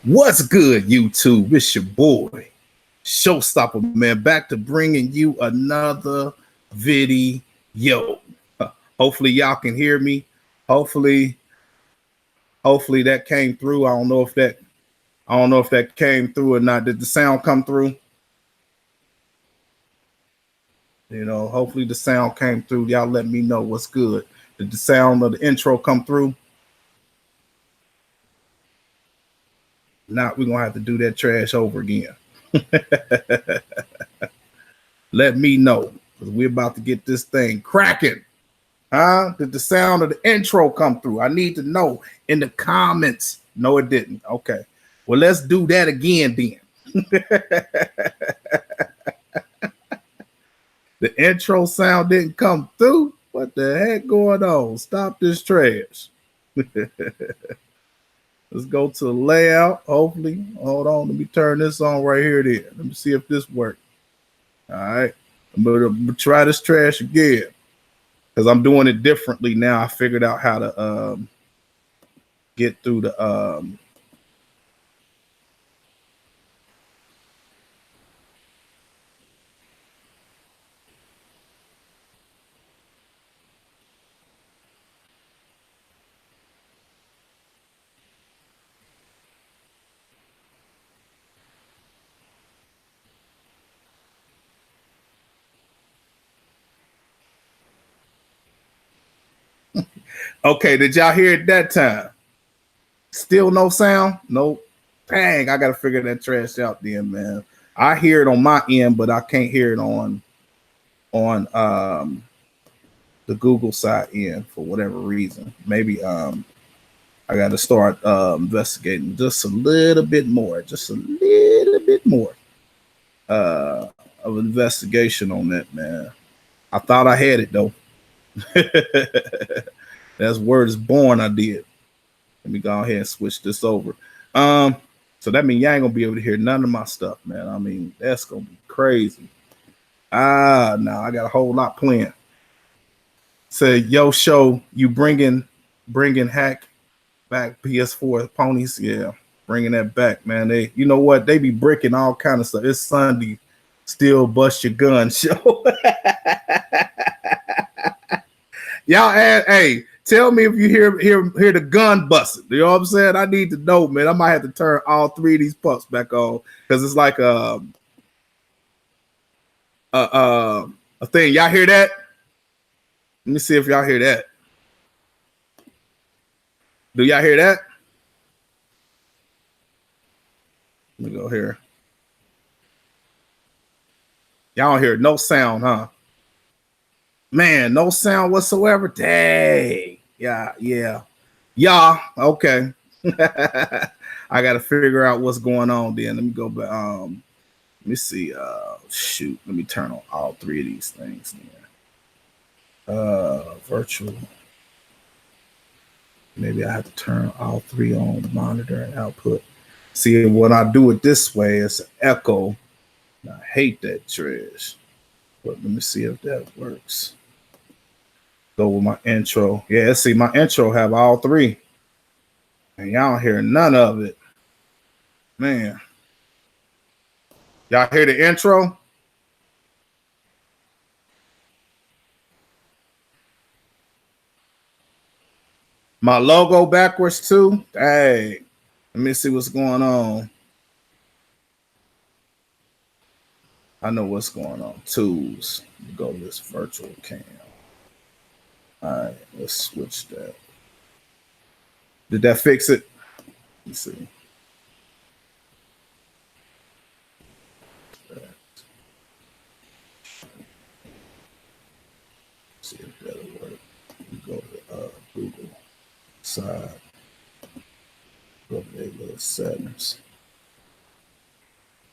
What's good, YouTube? It's your boy, Showstopper, man, back to bringing you another video. Hopefully, y'all can hear me. Hopefully that came through. I don't know if that came through or not. Did the sound come through? You know, hopefully the sound came through. Y'all let me know what's good. Did the sound of the intro come through? Not, we're gonna have to do that trash over again. Let me know, because we're about to get this thing cracking. Did the sound of the intro come through? I need to know in the comments. No, it didn't. Okay. Well, let's do that again then. The intro sound didn't come through. What the heck going on? Stop this trash. Let's go to the layout. Hopefully. Hold on. Let me turn this on right here. Then. Let me see if this works. All right. I'm going to try this trash again, because I'm doing it differently now. I figured out how to get through the Okay, did y'all hear it that time? Still no sound? Nope. Dang, I gotta figure that trash out then, man. I hear it on my end, but I can't hear it on the Google side end for whatever reason. Maybe I gotta start investigating just a little bit more, of investigation on that, man. I thought I had it though. That's word is born. I did. Let me go ahead and switch this over. So that means you ain't gonna be able to hear none of my stuff, man. I mean, that's gonna be crazy. No, I got a whole lot planned. Say, yo, show you bringing hack back PS4 ponies, yeah, bringing that back, man. They, you know what? They be breaking all kind of stuff. It's Sunday, still bust your gun show. Y'all, hey. Tell me if you hear the gun busting. You know what I'm saying? I need to know, man. I might have to turn all three of these pups back on, because it's like a thing. Y'all hear that? Let me see if y'all hear that. Do y'all hear that? Let me go here. Y'all don't hear no sound, huh? Man, no sound whatsoever. Dang. Yeah. Okay. I got to figure out what's going on then. Let me go back. Let me see. Shoot. Let me turn on all three of these things then. Virtual. Maybe I have to turn all three on, the monitor and output. See, when I do it this way, it's an echo. I hate that trash. But let me see if that works. Go with my intro. Yeah, see, my intro have all three. And y'all don't hear none of it. Man. Y'all hear the intro? My logo backwards too? Hey, let me see what's going on. I know what's going on. Tools. Go to this virtual cam. All right, let's switch that. Did that fix it? Let's see. See if that'll work. You go to Google side. Go to their little settings.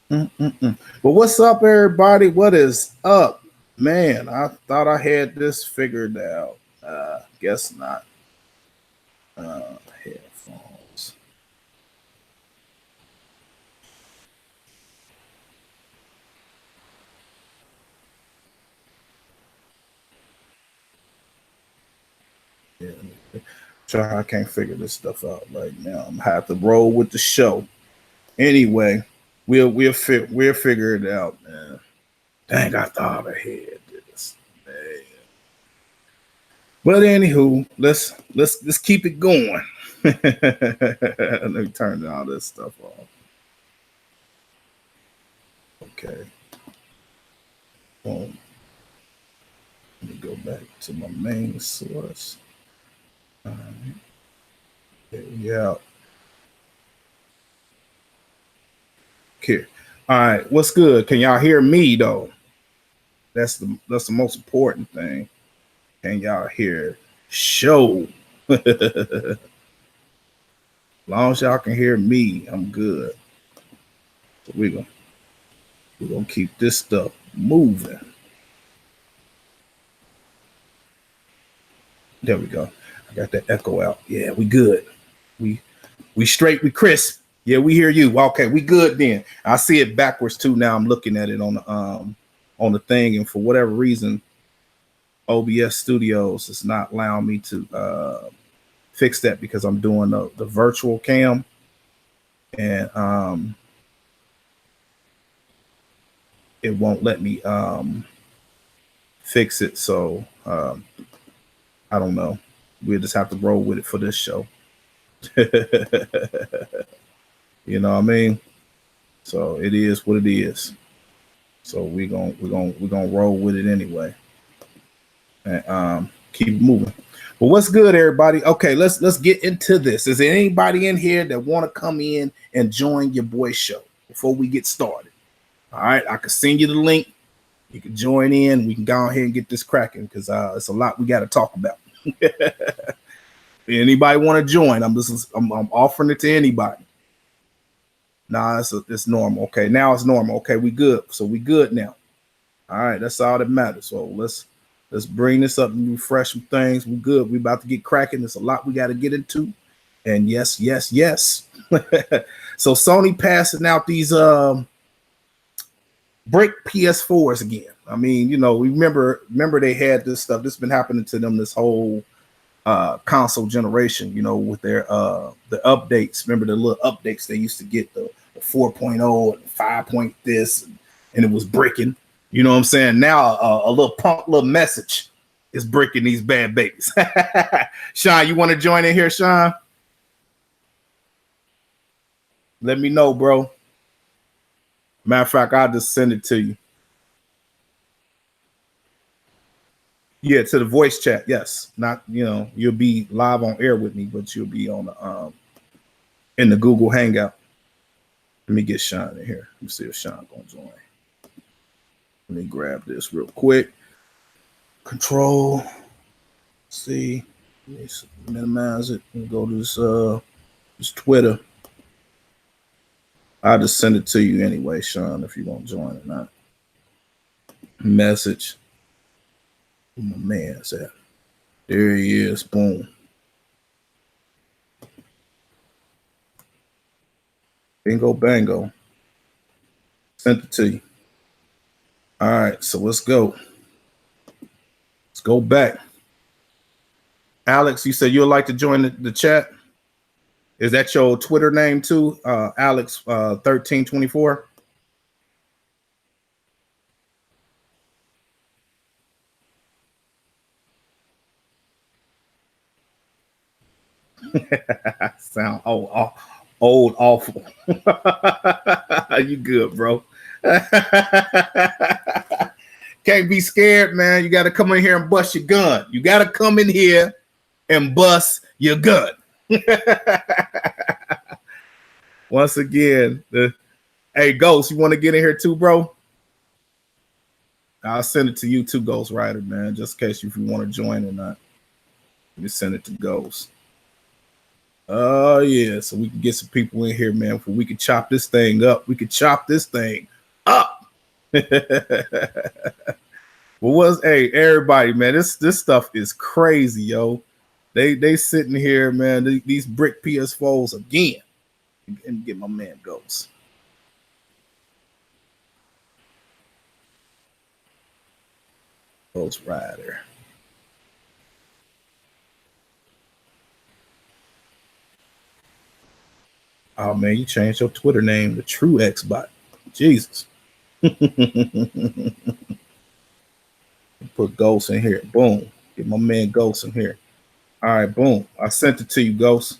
But what's up, everybody? What is up? Man, I thought I had this figured out. Guess not. Headphones. Yeah, I can't figure this stuff out right now. I'm gonna have to roll with the show. Anyway, we'll figure it out, man. Dang, I thought I had this. Man. But anywho, let's keep it going. Let me turn all this stuff off. Okay. Boom. Let me go back to my main source. All right. There we out. Here. All right. What's good? Can y'all hear me though? That's the most important thing. Can y'all hear show? As long as y'all can hear me, I'm good. So we're gonna keep this stuff moving. There we go. I got that echo out. Yeah, we good. We straight. We crisp. Yeah, we hear you. Okay, we good then. I see it backwards too. Now I'm looking at it on the thing, and for whatever reason, OBS Studios is not allowing me to fix that because I'm doing the virtual cam, and it won't let me fix it. So I don't know. We'll just have to roll with it for this show. You know what I mean? So it is what it is. So we're gonna roll with it anyway. And keep moving. But what's good, everybody? Okay, let's get into this. Is there anybody in here that want to come in and join your boy show before we get started? All right, I can send you the link. You can join in. We can go ahead and get this cracking because it's a lot we got to talk about. Anybody want to join? I'm offering it to anybody. Nah, it's normal. Okay, now it's normal. Okay, we good. So we good now. All right, that's all that matters. So let's bring this up and refresh some things. We good. We about to get cracking. There's a lot we got to get into. And yes. So Sony passing out these brick PS4s again. I mean, you know, we remember they had this stuff. This has been happening to them this whole console generation, you know, with their the updates. Remember the little updates they used to get, the 4.0 and 5 point this, and it was breaking. You know what I'm saying? Now a little punk little message is breaking these bad babies. Sean, you want to join in here, Sean? Let me know, bro. Matter of fact, I'll just send it to you. Yeah, to the voice chat. Yes, not, you know, you'll be live on air with me, but you'll be on the in the Google Hangout. Let me get Sean in here. Let me see if Sean gonna join. Let me grab this real quick. Control C. Let's minimize it and go to this Twitter. I'll just send it to you anyway, Sean, if you want to join or not. Message. Where my man's at? There he is. Boom. Bingo bango. Sent it to you. All right, so let's go. Let's go back. Alex, you said you'd like to join the chat. Is that your Twitter name too? Alex 1324. Sound old awful. You good, bro? Can't be scared, man. You got to come in here and bust your gun. You got to come in here and bust your gun. Once again, hey, Ghost, you want to get in here too, bro? I'll send it to you too, Ghost Rider, man, just in case if you want to join or not. Let me send it to Ghost. Oh, yeah, so we can get some people in here, man, we can chop this thing up. We can chop this thing up. Hey, everybody, man, this stuff is crazy, yo. They sitting here, man, these brick PS4s again. And get my man Ghost. Ghost Rider. Oh man, you changed your Twitter name to True Xbot. Jesus. Put Ghost in here. Boom. Get my man Ghost in here. All right, boom. I sent it to you, Ghost.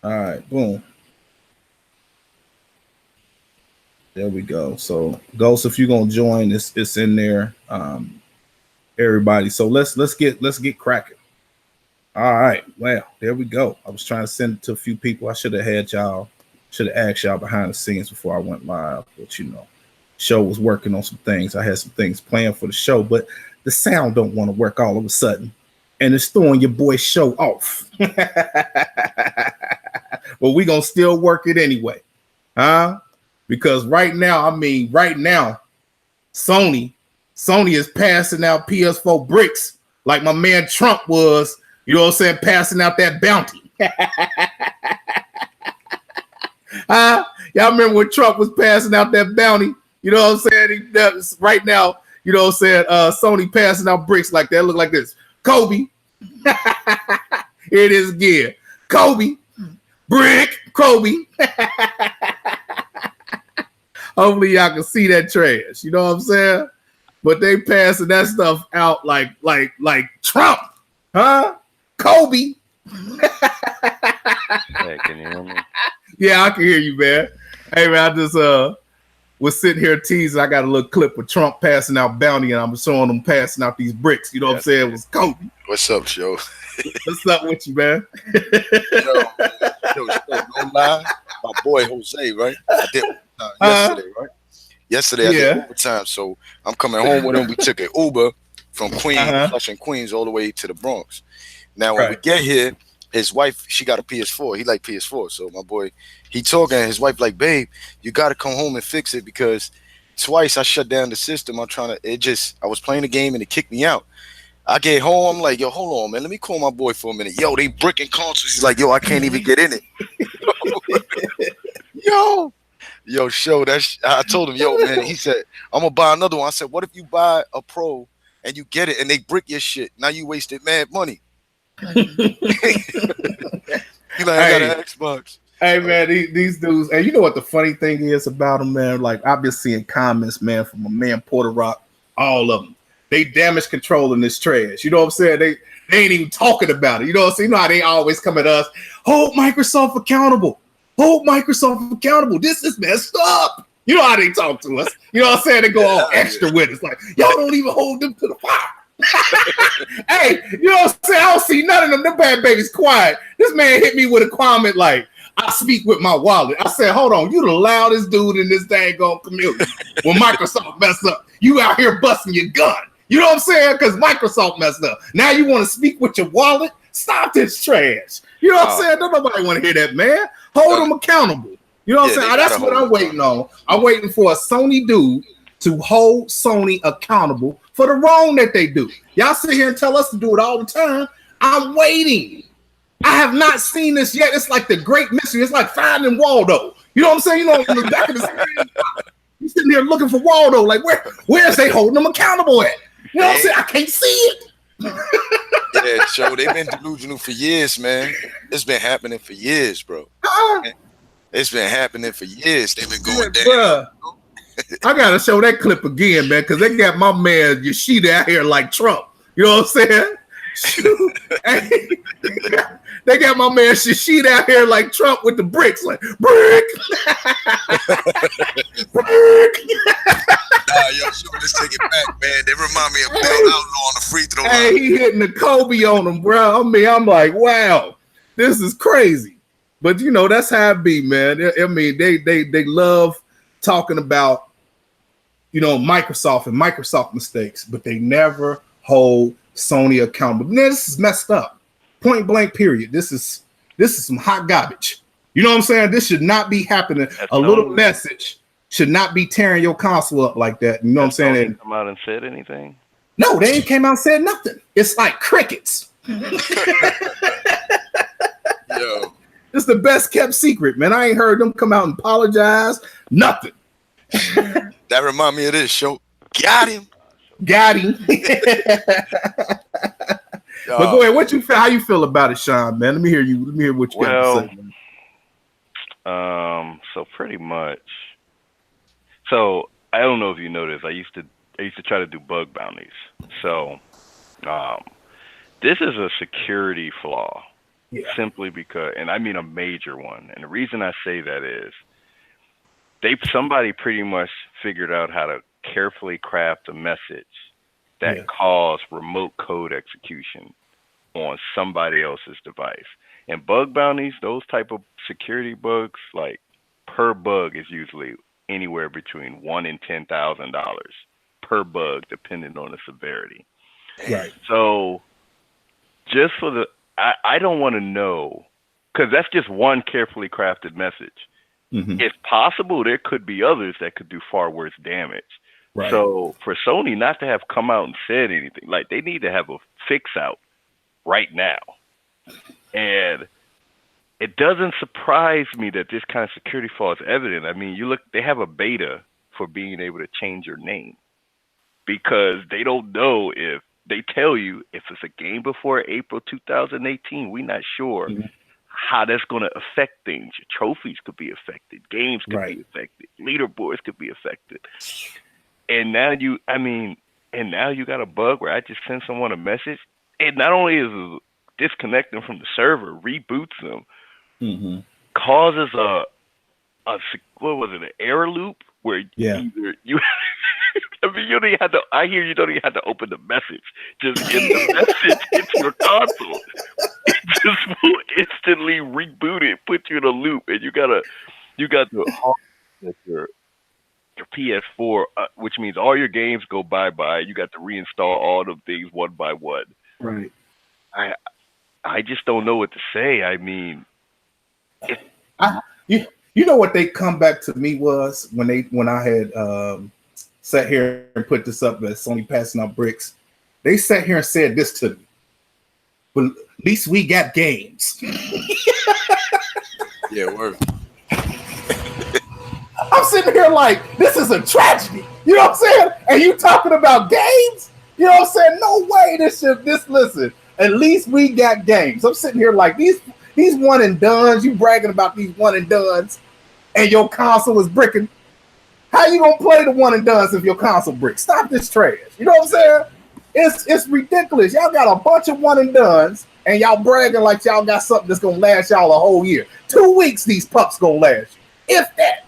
All right, boom. There we go. So, Ghost, if you're gonna join, it's in there. Everybody. So let's get cracking. All right. Well, there we go. I was trying to send it to a few people. I should have asked y'all behind the scenes before I went live, but show was working on some things. I had some things planned for the show, but the sound don't want to work all of a sudden, and it's throwing your boy's show off. But we gonna still work it anyway, huh? Because right now, Sony is passing out PS4 bricks like my man Trump was. You know what I'm saying? Passing out that bounty. Y'all remember when Trump was passing out that bounty? You know what I'm saying? Right now, you know what I'm saying? Sony passing out bricks like that. Look like this. Kobe. Here it is again. Kobe. Brick. Kobe. Hopefully y'all can see that trash. You know what I'm saying? But they passing that stuff out like Trump. Huh? Kobe. Hey, can you hear me? Yeah, I can hear you, man. Hey, man, I just was sitting here teasing. I got a little clip of Trump passing out bounty, and I'm showing them passing out these bricks. You know what I'm saying? It was Kobe. What's up, Joe? What's up with you, man? Yo, don't lie. My boy Jose, right? I did yesterday, right? Yesterday I did overtime, so I'm coming home with him. We took an Uber from Queens, Flushing Queens, all the way to the Bronx. Now, when we get here, his wife, she got a PS4. He like PS4. So my boy, he talking, his wife like, babe, you got to come home and fix it because twice I shut down the system. I was playing the game and it kicked me out. I get home, I'm like, yo, hold on, man. Let me call my boy for a minute. Yo, they bricking consoles. He's like, yo, I can't even get in it. Yo, show that. I told him, yo, man. He said, I'm going to buy another one. I said, what if you buy a Pro and you get it and they brick your shit? Now you wasted mad money. You like, I got an Xbox. Hey man, these dudes, and you know what the funny thing is about them, man? Like I've been seeing comments, man, from my man Porter Rock, all of them. They damage controlling this trash. You know what I'm saying? They ain't even talking about it. You know what I'm saying? You know how they always come at us, hold Microsoft accountable. Hold Microsoft accountable. This is messed up. You know how they talk to us. You know what I'm saying? They go all extra with us. Like, y'all don't even hold them to the fire. Hey, you know what I'm saying? I don't see none of them. Them bad babies quiet. This man hit me with a comment like, I speak with my wallet. I said, hold on, you the loudest dude in this dang on community. When Microsoft messed up, you out here busting your gun. You know what I'm saying? Because Microsoft messed up. Now you want to speak with your wallet? Stop this trash. You know what I'm saying? Don't nobody want to hear that, man. Hold them accountable. You know what I'm saying? That's what I'm waiting on. I'm waiting for a Sony dude to hold Sony accountable for the wrong that they do. Y'all sit here and tell us to do it all the time. I'm waiting. I have not seen this yet. It's like the great mystery. It's like finding Waldo. You know what I'm saying? You know, in the back of the screen, you sitting here looking for Waldo. Like, where's they holding them accountable at? You know what I'm saying? I can't see it. Yeah, Joe, they've been delusional for years, man. It's been happening for years, bro. It's been happening for years. They've been going down. I gotta show that clip again, man, because they got my man Yoshida out here like Trump. You know what I'm saying? Hey, they got my man Yoshida out here like Trump with the bricks, like brick. Brick. Yo, show, let's take it back, man. They remind me of Bill Outlaw on the free throw line. Hey, he hitting the Kobe on him, bro. I mean, I'm like, wow, this is crazy. But you know, that's how it be, man. I mean, they love talking about, you know, Microsoft and Microsoft mistakes, but they never hold Sony accountable. Man, this is messed up. Point blank, period. This is some hot garbage. You know what I'm saying? This should not be happening. A little message should not be tearing your console up like that. You know what I'm saying? They come out and said anything? No, they ain't came out and said nothing. It's like crickets. Yo. It's the best kept secret, man. I ain't heard them come out and apologize. Nothing. That remind me of this show. Got him. Got him. But go ahead. How you feel about it, Sean? Man, let me hear you. Let me hear what you got to say. Man. So pretty much. So I don't know if you noticed. I used to try to do bug bounties. So, this is a security flaw. Yeah. Simply because, and I mean a major one. And the reason I say that is, somebody pretty much figured out how to carefully craft a message that caused remote code execution on somebody else's device. And bug bounties, those type of security bugs, like per bug is usually anywhere between $1,000 and $10,000 per bug, depending on the severity. Right. So, just for the, I don't want to know, because that's just one carefully crafted message. Mm-hmm. If possible, there could be others that could do far worse damage. Right. So for Sony not to have come out and said anything, like they need to have a fix out right now. And it doesn't surprise me that this kind of security flaw is evident. I mean, they have a beta for being able to change your name, because they don't know if they tell you if it's a game before April 2018, we're not sure how that's going to affect things. Your trophies could be affected. Games could be affected. Leaderboards could be affected. And now you got a bug where I just send someone a message. And not only is it disconnecting from the server, reboots them, causes an error loop where either you I mean, you don't even have to. I hear you don't even have to open the message. Just get the message into your console. It just will instantly reboot it, put you in a loop, and you got your ps4, which means all your games go bye-bye. You got to reinstall all the things one by one. Right. I just don't know what to say. I mean, you know what they come back to me was when I had sat here and put this up as Sony passing out bricks. They sat here and said this to me. Well, at least we got games. Yeah, word. I'm sitting here like, this is a tragedy. You know what I'm saying? And you talking about games? You know what I'm saying? No way listen, at least we got games. I'm sitting here like these one and dones, you bragging about these one and dones, and your console is bricking. How you gonna play the one and dones if your console bricks? Stop this trash. You know what I'm saying? It's ridiculous. Y'all got a bunch of one and dones, and y'all bragging like y'all got something that's gonna last y'all a whole year. 2 weeks these pups gonna last you, if that.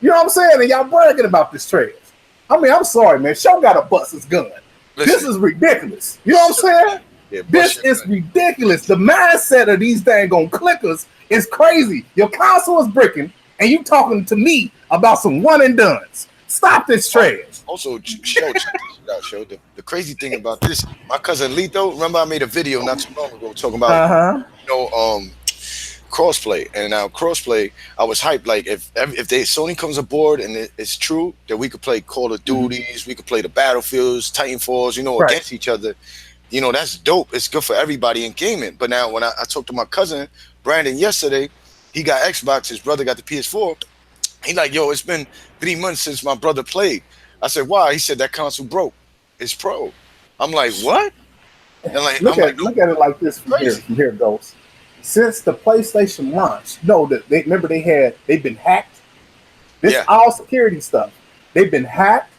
You know what I'm saying? And y'all bragging about this trash. I mean, I'm sorry, man. Show got to bust his gun. This is ridiculous. You know what I'm saying? Yeah, this is ridiculous. The mindset of these dang on clickers is crazy. Your console is bricking, and you talking to me about some one and dones. Stop this trash. Also, show the crazy thing about this. My cousin Lito, remember I made a video not too long ago talking about crossplay, and now crossplay. I was hyped like if Sony comes aboard and it's true that we could play Call of Duties, we could play the Battlefields, Titanfalls, against each other. That's dope. It's good for everybody in gaming. But now when I talked to my cousin Brandon yesterday, he got Xbox, his brother got the PS4. He like, yo, it's been 3 months since my brother played. I said, why? He said that console broke. It's pro. I'm like, what? And like, look at it like this from here it goes. Since the PlayStation launched, they've been hacked. This is all security stuff. They've been hacked.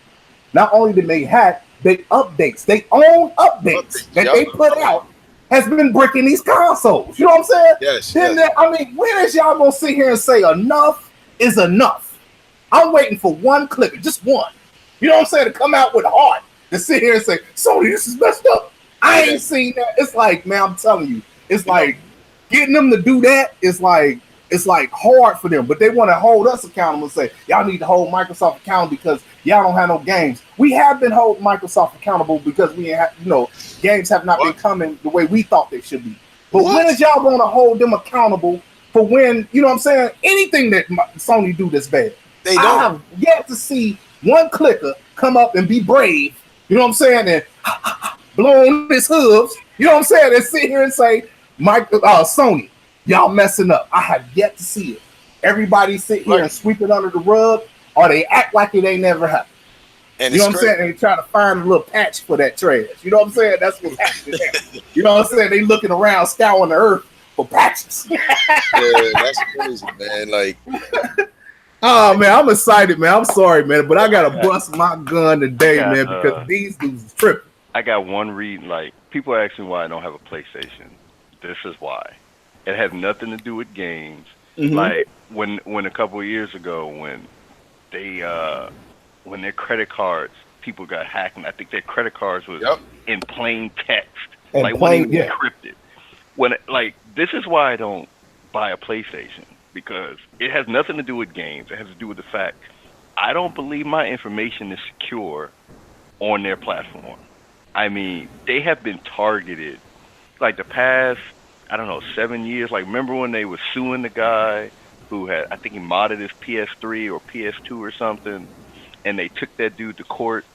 Not only did they hack, they updates. They own updates that they put out has been bricking these consoles. You know what I'm saying? Yes. When is y'all gonna sit here and say enough is enough? I'm waiting for one clicker, just one. You know what I'm saying? To come out with heart to sit here and say, Sony, this is messed up. I ain't seen that. It's like, man, I'm telling you, it's like getting them to do that is like hard for them, but they want to hold us accountable and say, y'all need to hold Microsoft accountable because y'all don't have no games. We have been holding Microsoft accountable because we have, games have not been coming the way we thought they should be. But when is y'all going to hold them accountable for when, you know what I'm saying, anything that Sony do that's bad? They don't. I have yet to see one clicker come up and be brave, you know what I'm saying, and blow on his hooves, you know what I'm saying, and sit here and say, Sony, y'all messing up. I have yet to see it. Everybody sit here and sweep it under the rug, or they act like it ain't never happened. And you know what I'm saying? And they trying to find a little patch for that trash. You know what I'm saying? That's what's happening there. You know what I'm saying? They looking around, scouring the earth for patches. Yeah, that's crazy, man. Like, oh man, I'm excited, man. I'm sorry, man, but I gotta bust my gun today, man, because these dudes is tripping. I got one reason. Like, people ask me why I don't have a PlayStation. This is why. It has nothing to do with games. Mm-hmm. Like when a couple of years ago, when their credit cards, people got hacked, and I think their credit cards was in plain text, wasn't even encrypted. This is why I don't buy a PlayStation, because it has nothing to do with games. It has to do with the fact I don't believe my information is secure on their platform. I mean, they have been targeted like the past, I don't know, 7 years. Like, remember when they were suing the guy who had, I think he modded his PS3 or PS2 or something, and they took that dude to court,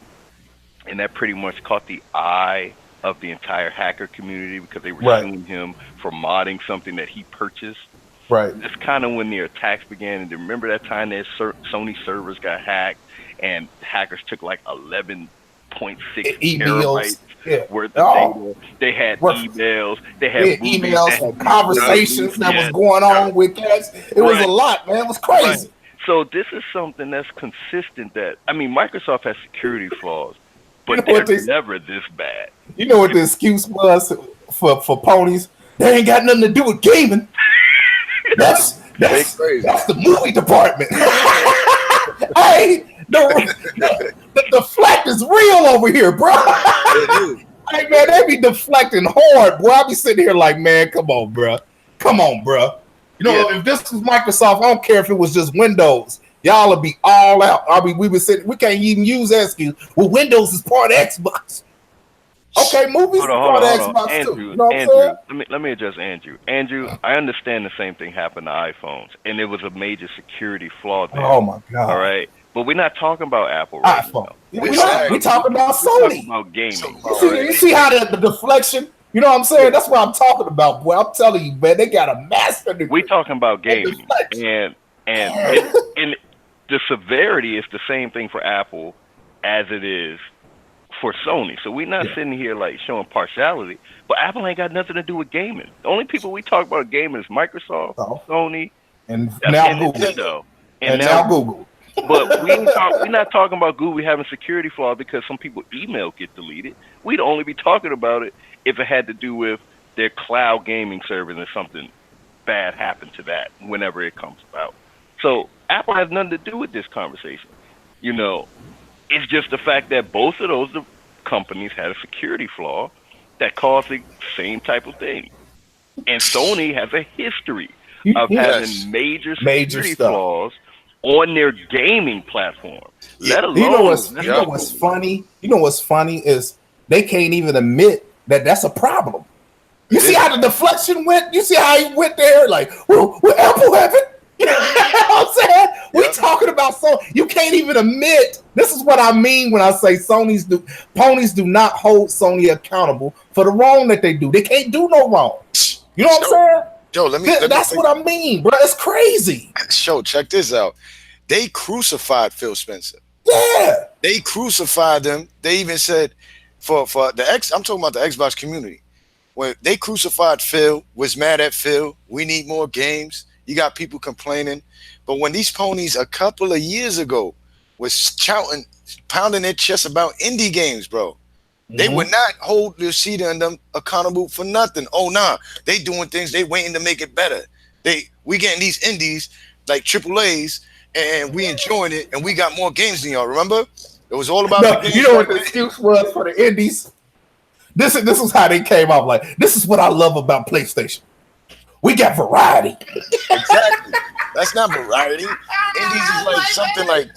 and that pretty much caught the eye of the entire hacker community because they were suing him for modding something that he purchased. Right. That's kind of when the attacks began. And remember that time that Sony servers got hacked, and hackers took like 11.6 terabytes worth of data. They had emails. They had emails and conversations that was going on with cats. It was a lot, man. It was crazy. Right. So this is something that's consistent. That, I mean, Microsoft has security flaws, but they're never this bad. You know what the excuse was for ponies? They ain't got nothing to do with gaming. That's the movie department. Hey, the deflect is real over here, bro. Hey, man, they be deflecting hard, bro. I be sitting here like, man, come on, bro. You know, if this was Microsoft, I don't care if it was just Windows. Y'all would be all out. I mean, we can't even use that excuse. Well, Windows is part of Xbox. Okay, movies are part of Xbox Andrew, too. You know what I'm saying? Let me address Andrew. Andrew, I understand the same thing happened to iPhones, and it was a major security flaw there. Oh my God! All right, but we're not talking about Apple right now. We're talking about Sony. We're talking about gaming. You see how the deflection? You know what I'm saying? That's what I'm talking about, boy. I'm telling you, man, they got a master degree. We're talking about gaming, and the severity is the same thing for Apple as it is for Sony. So we're not sitting here like showing partiality, but Apple ain't got nothing to do with gaming. The only people we talk about gaming is Microsoft, Sony, and now Nintendo, and now Google. But we're not talking about Google having security flaws because some people email get deleted. We'd only be talking about it if it had to do with their cloud gaming service and something bad happened to that whenever it comes about. So Apple has nothing to do with this conversation. You know, it's just the fact that both of those companies had a security flaw that caused the same type of thing. And Sony has a history of having major security flaws on their gaming platform. Let alone, you know what's funny? You know what's funny is they can't even admit that that's a problem. You see how the deflection went? You see how he went there? Like, well, Apple have it. You know what I'm saying? We talking about you can't even admit. This is what I mean when I say ponies do not hold Sony accountable for the wrong that they do. They can't do no wrong. You know what I'm saying? Joe, that's what I mean, bro. It's crazy. Show, check this out. They crucified Phil Spencer. Yeah. They crucified them. They even said for the I'm talking about the Xbox community. When they crucified Phil, was mad at Phil, we need more games. You got people complaining. But when these ponies a couple of years ago was pounding their chest about indie games, bro, they would not hold Lucida and them accountable for nothing. Oh, nah, they doing things, they waiting to make it better. We getting these indies like AAAs, and we enjoying it, and we got more games than y'all. Remember? It was all about the games. You know what the excuse was for the indies? This is how they came out. Like, this is what I love about PlayStation. We got variety. Exactly. That's not variety. Indies is like something like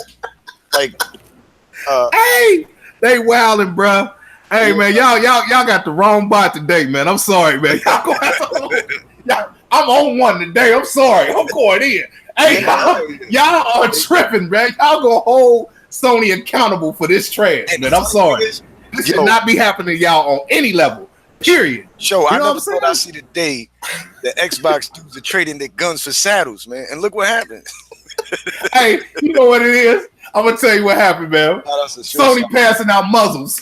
hey, they wilding, bro. Hey, man, y'all got the wrong bot today, man. I'm sorry, man. Y'all gonna have to, I'm on one today. I'm sorry. I'm going in. Hey, y'all are tripping, man. Y'all gonna hold Sony accountable for this trash, man. I'm sorry. This should not be happening to y'all on any level. Period. Show, I never thought I'd see the day that Xbox dudes are trading their guns for saddles, man. And look what happened. Hey, you know what it is? I'm gonna tell you what happened, man. Sony passing out muzzles.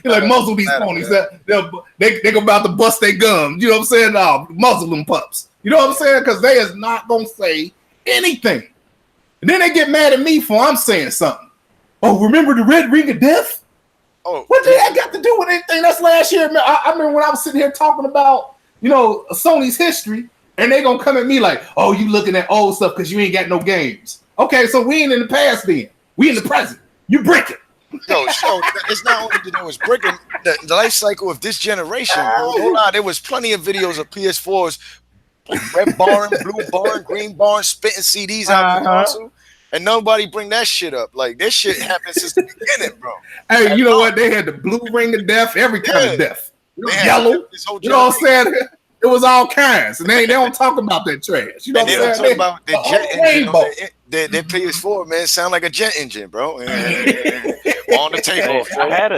He's like, muzzle these ponies. They about to bust their gums. You know what I'm saying? No, muzzle them pups. You know what I'm saying? Because they is not gonna say anything. And then they get mad at me for I'm saying something. Oh, remember the red ring of death? Oh, what did that got to do with anything? That's last year, man. I remember when I was sitting here talking about, Sony's history, and they gonna come at me like, oh, you looking at old stuff because you ain't got no games. Okay, so we ain't in the past then. We in the present. You break it. No, so it's not only that it was breaking the life cycle of this generation. Bro. There was plenty of videos of PS4s, red barn, blue barn, green barn, spitting CDs out of the console, and nobody bring that shit up. Like, this shit happened since the beginning, bro. Hey, you know what? They had the blue ring of death, every kind of death. Yellow. You know what I'm saying? It was all kinds, and they don't talk about that trash. You know what I'm saying? Talk about the jet engine. Their PS4, man, sound like a jet engine, bro. On the table. I had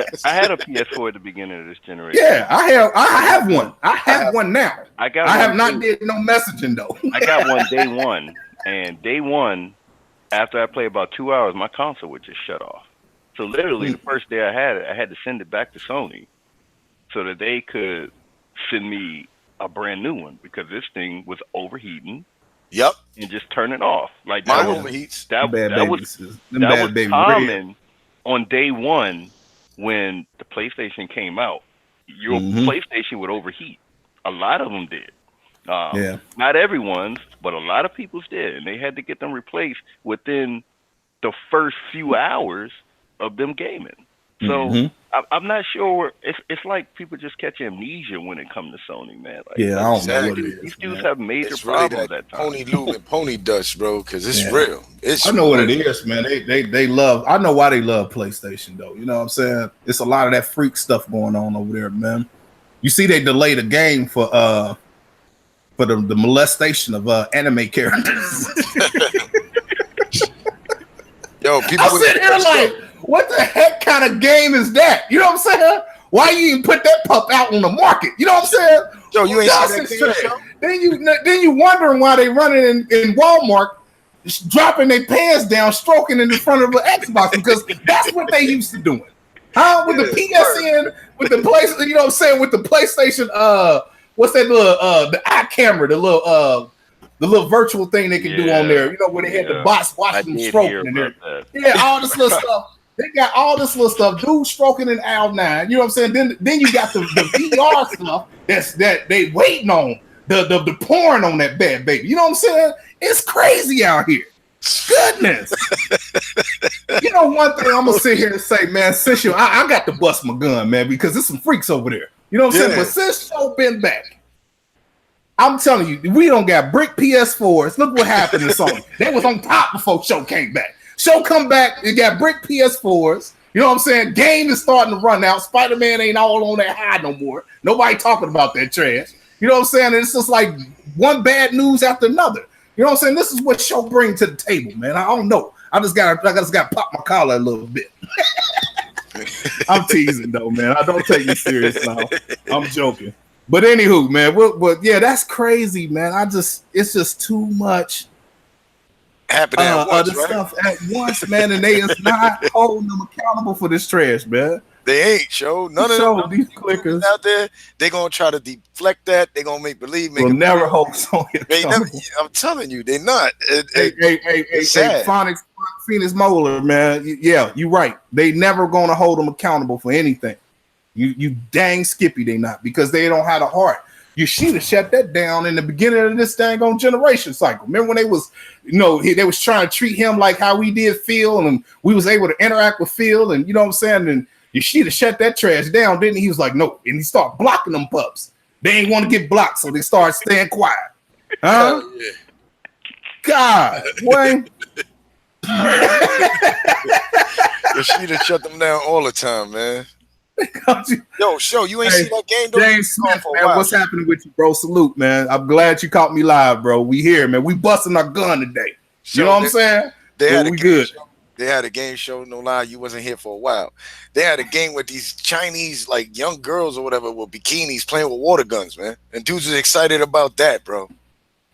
a PS4 at the beginning of this generation. Yeah, I have one. I have one now. I have not did no messaging though. I got one day one, and day one, after I played about 2 hours, my console would just shut off. So literally, the first day I had to send it back to Sony, so that they could send me a brand new one because this thing was overheating. Yep. And just turn it off. Like mine overheats. That was common on day one when the PlayStation came out. Your PlayStation would overheat. A lot of them did. Not everyone's, but a lot of people's did, and they had to get them replaced within the first few hours of them gaming. So I'm not sure. It's like people just catch amnesia when it comes to Sony, man. Like, I don't know what it is. These dudes have major problems at times. Pony Lube and Pony Dust, bro, because it's real. I know what it is, man. They love. I know why they love PlayStation, though. You know what I'm saying? It's a lot of that freak stuff going on over there, man. You see, they delayed a game for the molestation of anime characters. Yo, people I'm sitting here like, what the heck kind of game is that? You know what I'm saying? Why you even put that pup out on the market? You know what I'm saying? Yo, you ain't seen that Then you wondering why they running in Walmart, dropping their pants down, stroking in the front of the Xbox, because that's what they used to doing. With the PSN, with the PlayStation, you know what I'm saying? With the PlayStation, what's that little the eye camera, the little virtual thing they can do on there, where they had the bots watching them stroking in there. Yeah, all this little stuff. They got all this little stuff, dude stroking in L9. You know what I'm saying? Then you got the VR stuff that they waiting on, the porn on that bad baby. You know what I'm saying? It's crazy out here. Goodness. One thing I'm gonna sit here and say, man, since I got to bust my gun, man, because there's some freaks over there. You know what I'm saying? But since show been back, I'm telling you, we don't got brick PS4s. Look what happened to Sony. They was on top before show came back. Show come back, it got brick PS4s. You know what I'm saying? Game is starting to run out. Spider-Man ain't all on that high no more. Nobody talking about that trash. You know what I'm saying? And it's just like one bad news after another. You know what I'm saying? This is what show bring to the table, man. I don't know. I just got to pop my collar a little bit. I'm teasing though, man. I don't take you serious now. I'm joking. But anywho, man, yeah, that's crazy, man. It's just too much happening at once, right? Stuff at once, man, and they is not holding them accountable for this trash, man. They ain't, show. None of these clickers out there. They gonna try to deflect that. They gonna make believe. We'll never hold Sony. I'm telling you, they not. Hey, Phoenix Molar, man. Yeah, you're right. They never gonna hold them accountable for anything. You dang Skippy, they not, because they don't have the heart. You should have shut that down in the beginning of this dang on generation cycle. Remember when they was, they was trying to treat him like how we did Phil, and we was able to interact with Phil, and you know what I'm saying? And you should have shut that trash down, didn't he? He was like, no, and he started blocking them pups. They ain't want to get blocked, so they started staying quiet. Huh? Oh, yeah. God, boy. You should have shut them down all the time, man. Yo, show you ain't seen that game though. James Smith, man, what's happening with you, bro? Salute, man. I'm glad you caught me live, bro. We here, man. We busting our gun today. You know what I'm saying? We good. They had a game show. No lie, you wasn't here for a while. They had a game with these Chinese, like young girls or whatever, with bikinis playing with water guns, man. And dudes was excited about that, bro.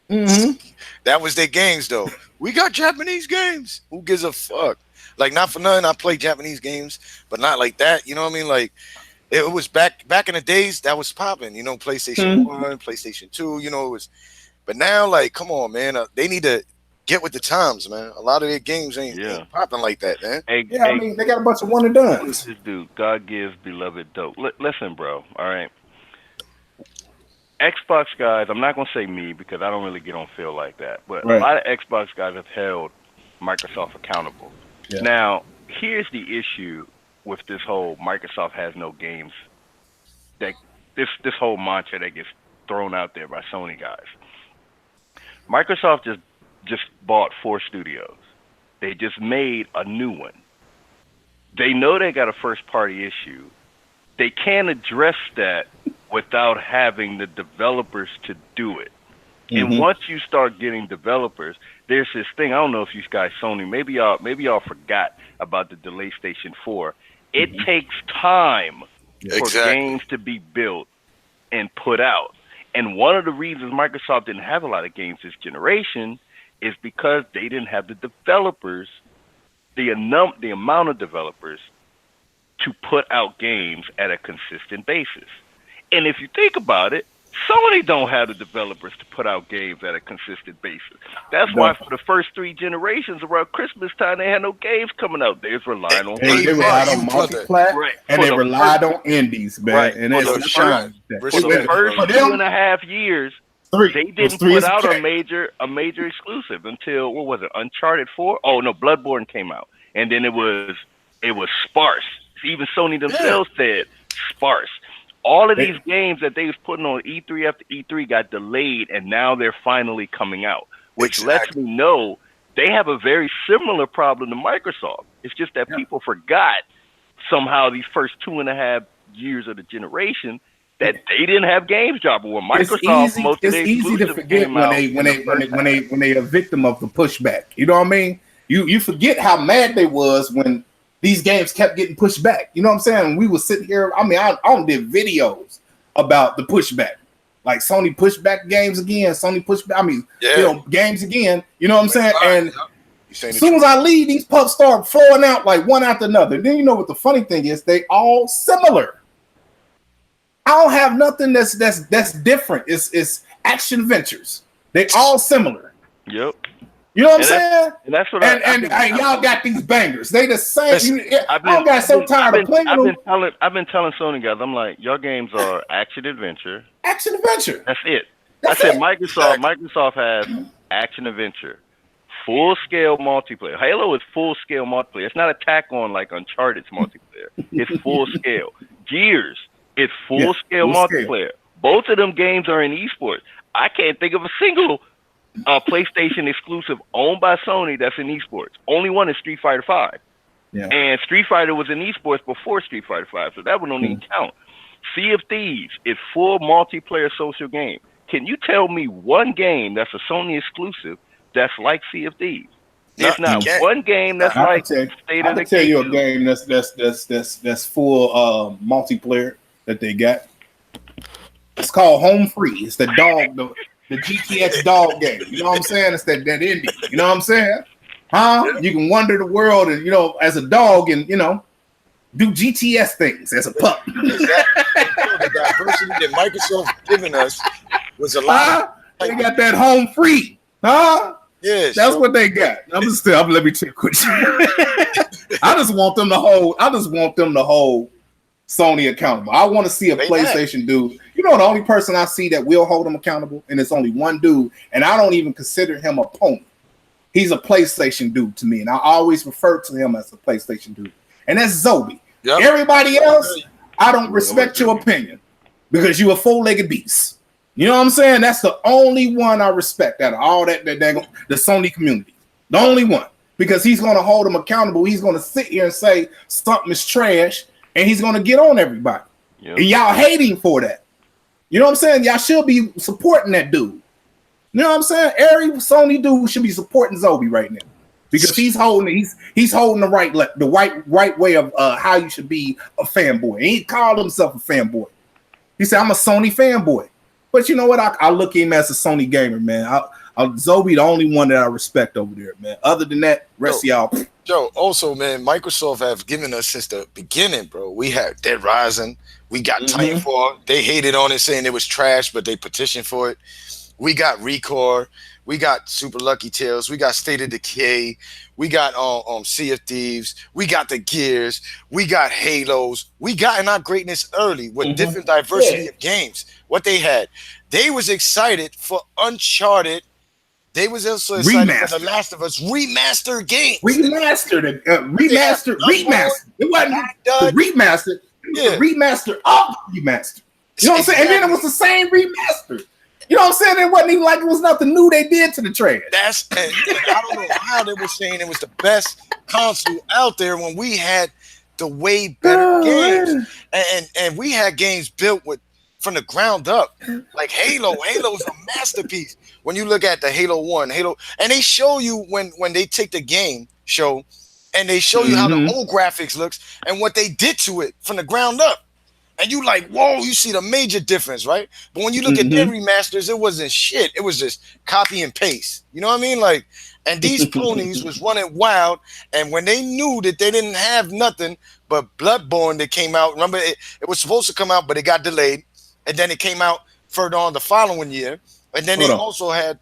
That was their games, though. We got Japanese games. Who gives a fuck? Like, not for nothing, I play Japanese games, but not like that. You know what I mean? Like, it was back in the days that was popping. You know, PlayStation 1, PlayStation 2. You know, it was. But now, like, come on, man. They need to get with the times, man. A lot of their games ain't popping like that, man. I mean, they got a bunch of one and done. This dude, God gives beloved dope. Listen, bro. All right. Xbox guys, I'm not gonna say me because I don't really get on feel like that, but a lot of Xbox guys have held Microsoft accountable. Yeah. Now, here's the issue with this whole Microsoft has no games. That this whole mantra that gets thrown out there by Sony guys. Microsoft just bought 4 studios. They just made a new one. They know they got a first party issue. They can't address that without having the developers to do it. And once you start getting developers, there's this thing. I don't know if you guys, Sony, maybe y'all forgot about the delay station 4. It takes time for games to be built and put out. And one of the reasons Microsoft didn't have a lot of games this generation is because they didn't have the developers, the amount of developers to put out games at a consistent basis. And if you think about it, Sony don't have the developers to put out games at a consistent basis. That's why for the first 3 generations around Christmas time, they had no games coming out. They was relying on they relied on multiplayer, and they relied on indies, man. Right. And that's the first 2.5 years, they didn't put out a major exclusive until, what was it, Uncharted 4? Oh no, Bloodborne came out, and then it was sparse. Even Sony themselves said sparse. All of these games that they was putting on E3 after E3 got delayed, and now they're finally coming out, which lets me know they have a very similar problem to Microsoft. It's just that people forgot somehow these first 2.5 years of the generation that they didn't have games dropping. When Microsoft, it's easy to forget when they a victim of the pushback. You know what I mean? You forget how mad they was when these games kept getting pushed back. You know what I'm saying? We were sitting here. I mean, I did videos about the pushback. Like Sony pushed back games again. Sony pushed back, games again. You know what I'm saying? And as soon as I leave, these pups start flowing out like one after another. Then you know what the funny thing is? They all similar. I don't have nothing that's different. It's action adventures. They all similar. Yep. You know what I'm saying? And that's what y'all got these bangers. They the same. I got so tired of playing them. I've been telling Sony guys, I'm like, your games are action adventure. Action adventure. That's it. Microsoft has action adventure, full scale multiplayer. Halo is full scale multiplayer. It's not a tack on like Uncharted's multiplayer. It's full scale. Gears, it's full scale multiplayer. Both of them games are in esports. I can't think of a single PlayStation exclusive owned by Sony that's in esports. Only one is Street Fighter V. Yeah. And Street Fighter was in esports before Street Fighter V, so that one don't even count. Sea of Thieves is full multiplayer social game. Can you tell me one game that's a Sony exclusive that's like Sea of Thieves? There's not one game that's like State of Decay. I can tell you a game that's full multiplayer that they got. It's called Home Free. It's the dog. The GTX dog game. You know what I'm saying? It's that indie. You know what I'm saying? You can wander the world and, as a dog and, do GTS things as a pup. The diversity that Microsoft given us was a lot. They got that home free. Yeah. That's what they got. Let me check quick. I just want them to hold Sony accountable. I want to see a PlayStation dude. The only person I see that will hold him accountable, and it's only one dude, and I don't even consider him a pony. He's a PlayStation dude to me, and I always refer to him as a PlayStation dude, and that's Zobi. Yep. Everybody else, I don't respect your opinion because you a four-legged beast. You know what I'm saying? That's the only one I respect out of all that the Sony community. The only one, because he's going to hold him accountable. He's going to sit here and say something is trash, and he's going to get on everybody. Yep. And y'all hating for that. You know what I'm saying? Y'all should be supporting that dude. You know what I'm saying? Every Sony dude should be supporting Zobi right now because he's holding the right way of how you should be a fanboy. He called himself a fanboy. He said, "I'm a Sony fanboy." But you know what? I look at him as a Sony gamer, man. Zoe, the only one that I respect over there, man. Other than that, rest of y'all. Joe, also, man, Microsoft have given us since the beginning, bro. We had Dead Rising. We got Titanfall. They hated on it, saying it was trash, but they petitioned for it. We got Recore. We got Super Lucky Tales. We got State of Decay. We got Sea of Thieves. We got the Gears. We got Halos. We got in our greatness early with different diversity of games. What they had, they was excited for Uncharted. They was also excited for The Last of Us remastered games. Remastered. It wasn't the remastered. It was the remaster of the remaster. You know what I'm saying? And then it was the same remaster. You know what I'm saying? It wasn't even like it was nothing new they did to the trash. And I don't know how they were saying it was the best console out there when we had the way better games. And we had games built from the ground up. Like Halo. Halo's a masterpiece. When you look at the Halo 1, and they show you when they take the game show and they show you how the old graphics looks and what they did to it from the ground up. And you like, whoa, you see the major difference, right? But when you look at their remasters, it wasn't shit. It was just copy and paste. You know what I mean? Like, and these ponies was running wild. And when they knew that they didn't have nothing but Bloodborne that came out, remember, it was supposed to come out, but it got delayed. And then it came out further on the following year. And then also had,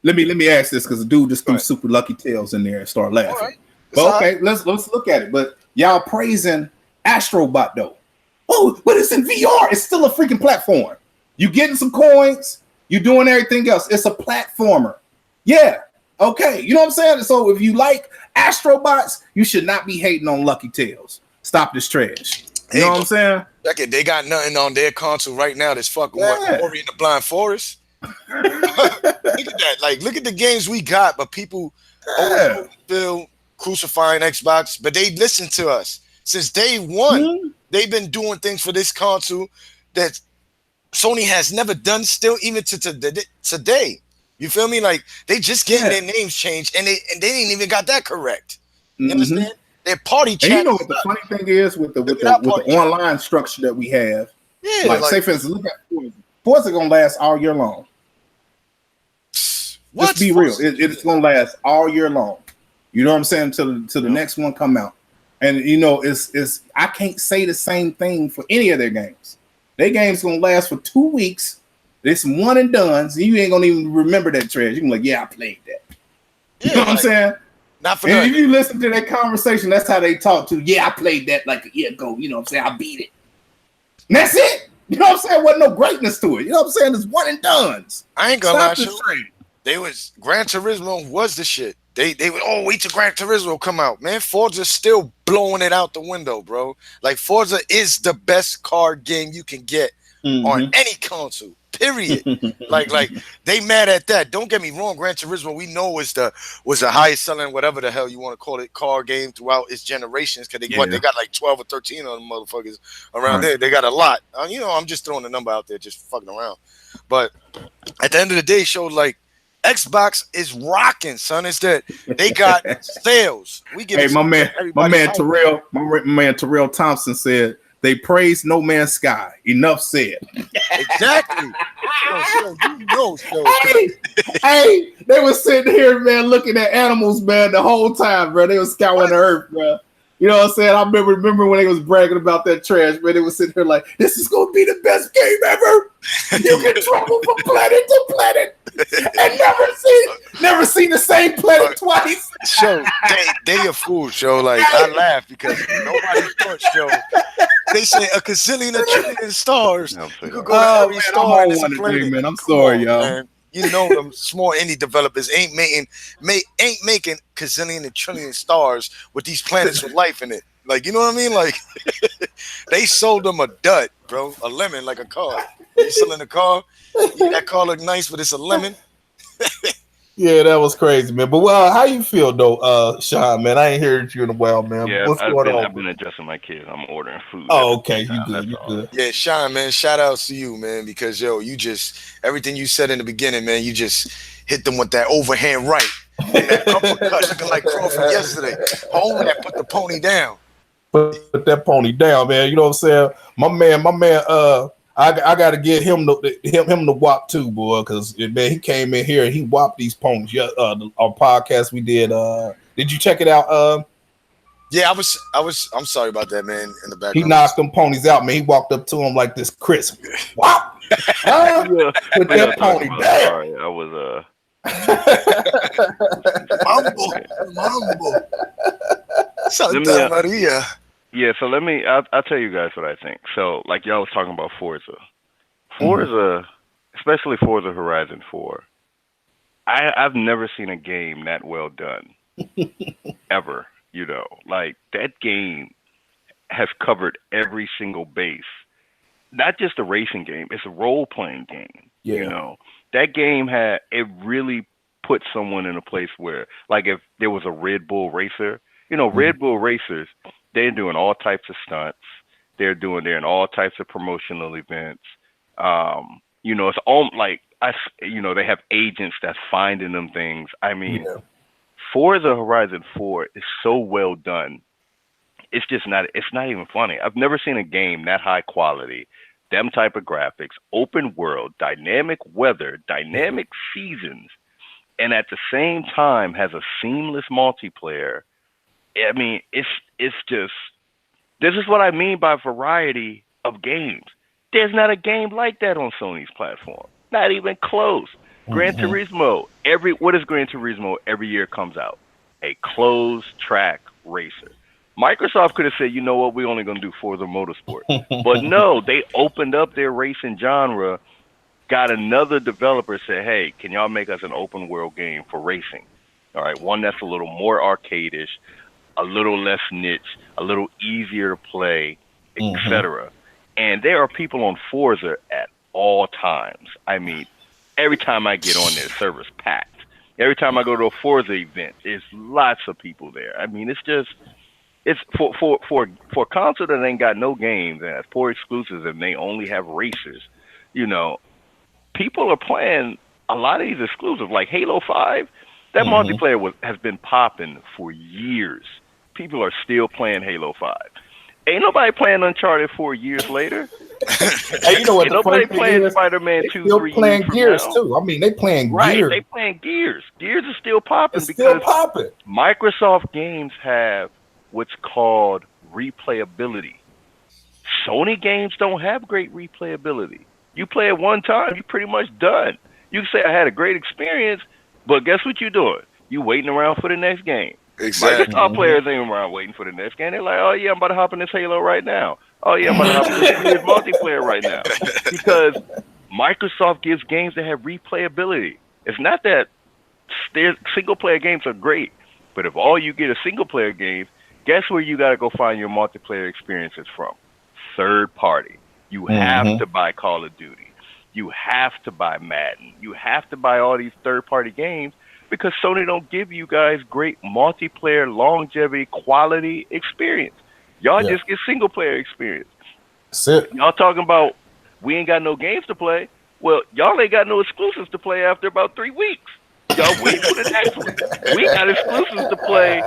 Let me ask this, because the dude just threw Super Lucky Tales in there and started laughing. Right. But okay, let's look at it. But y'all praising Astrobot, though. Oh, but it's in VR. It's still a freaking platform. You getting some coins. You doing everything else. It's a platformer. Yeah. Okay. You know what I'm saying? So if you like Astrobots, you should not be hating on Lucky Tales. Stop this trash. You know what I'm saying? They got nothing on their console right now that's fucking Ori in the Blind Forest. Look at that. Like, look at the games we got, but people always feel crucifying Xbox, but they listen to us. Since day one, they've been doing things for this console that Sony has never done still, even to today. You feel me? Like, they just getting their names changed, and they ain't even got that correct. You understand? Their party chat. And you know what the funny thing is with the online structure that we have? Yeah, like say for instance, look at Forza. Forza gonna last all year long. Let's be real. It's gonna last all year long. You know what I'm saying? Until the next one come out. And you know, it's I can't say the same thing for any of their games. Their game's gonna last for 2 weeks. It's one and done. So you ain't gonna even remember that trash. You can be like, yeah, I played that. You know what I'm saying? Not for and if you listen to that conversation, that's how they talk to. Yeah, I played that like a year ago. You know what I'm saying? I beat it. And that's it. You know what I'm saying? Wasn't no greatness to it. You know what I'm saying? It's one and done. I ain't gonna lie to you. They was Gran Turismo was the shit. They would wait till Gran Turismo come out, man. Forza's still blowing it out the window, bro. Like, Forza is the best car game you can get on any console. Period. like they mad at that. Don't get me wrong. Gran Turismo, we know was the highest selling, whatever the hell you want to call it, car game throughout its generations. Because they got like 12 or 13 of them motherfuckers around there. They got a lot. You know, I'm just throwing a number out there, just fucking around. But at the end of the day, showed like Xbox is rocking, son. It's that they got sales. We get my man Terrell Thompson said they praise No Man's Sky. Enough said. Exactly. Hey, they were sitting here, man, looking at animals, man, the whole time, bro. They was scouring the earth, bro. You know what I'm saying? I remember when they was bragging about that trash, man. They was sitting here like, this is going to be the best game ever. You can travel from planet to planet and never seen the same planet twice. Show, they a fool, show. Like, I laugh because nobody thought, show. They say a gazillion, a trillion stars. You could go to every star in this planet. Man. I'm sorry, y'all. Man. You know them small indie developers ain't making gazillion and trillion stars with these planets with life in it. Like, you know what I mean? Like, they sold them a dud, bro. A lemon, like a car. You selling a car? That car look nice, but it's a lemon. Yeah, that was crazy, man. But how you feel though, Sean, man? I ain't heard you in a while, man. Yeah, what's going on? I've been adjusting my kids. I'm ordering food. Oh, okay. You good. Yeah, Sean, man, shout outs to you, man, because you just everything you said in the beginning, man, you just hit them with that overhand right. And that uppercut looking like Crawford yesterday. Only that put the pony down. Put that pony down, man. You know what I'm saying? My man, I I got to get him the whop too, boy, because man, he came in here and he whopped these ponies. Yeah, our podcast we did. Did you check it out? Yeah, I'm sorry about that, man. In the background, he knocked them ponies out, man. He walked up to him like this, Chris. Wow, with that pony down. Sorry, I was Mambo. Santa Maria. Yeah, so I'll tell you guys what I think. So, like y'all was talking about Forza, especially Forza Horizon 4. I've never seen a game that well done, ever. You know, like that game has covered every single base. Not just a racing game; it's a role-playing game. Yeah. You know, that game it really put someone in a place where, like, if there was a Red Bull racer, you know, Red Bull racers. They're doing all types of stunts. They're in all types of promotional events. You know, it's all like they have agents that's finding them things. I mean, Forza Horizon 4 is so well done. It's not even funny. I've never seen a game that high quality, them type of graphics, open world, dynamic weather, dynamic seasons, and at the same time has a seamless multiplayer. I mean, it's just, this is what I mean by variety of games. There's not a game like that on Sony's platform. Not even close. Gran Turismo, what is Gran Turismo every year comes out? A closed track racer. Microsoft could have said, you know what, we're only going to do Forza Motorsport. But no, they opened up their racing genre, got another developer, said, hey, can y'all make us an open world game for racing? All right, one that's a little more arcade-ish, a little less niche, a little easier to play, etc. And there are people on Forza at all times. I mean, every time I get on there, server's packed. Every time I go to a Forza event, there's lots of people there. I mean, it's for console that ain't got no games and has poor exclusives and they only have racers. You know, people are playing a lot of these exclusives, like Halo 5. That multiplayer has been popping for years. People are still playing Halo 5. Ain't nobody playing Uncharted 4 years later. Hey, you know what? Ain't nobody playing Spider-Man 2, 3 playing years Gears from now. too. I mean, they playing Gears. Right, they playing Gears. Gears is still popping because Microsoft games have what's called replayability. Sony games don't have great replayability. You play it one time, you're pretty much done. You can say I had a great experience, but guess what you're doing? You waiting around for the next game. Exactly. Microsoft players ain't around waiting for the next game. They're like, oh yeah, I'm about to hop in this Halo right now. Oh yeah, I'm about to hop in this Gears multiplayer right now. Because Microsoft gives games that have replayability. It's not that single player games are great, but if all you get is single player games, guess where you got to go find your multiplayer experiences from? Third party. You have to buy Call of Duty. You have to buy Madden. You have to buy all these third party games because Sony don't give you guys great multiplayer, longevity, quality experience. Y'all just get single player experience. That's it. Y'all talking about we ain't got no games to play. Well, y'all ain't got no exclusives to play after about 3 weeks. Y'all wait for the next one. We got exclusives to play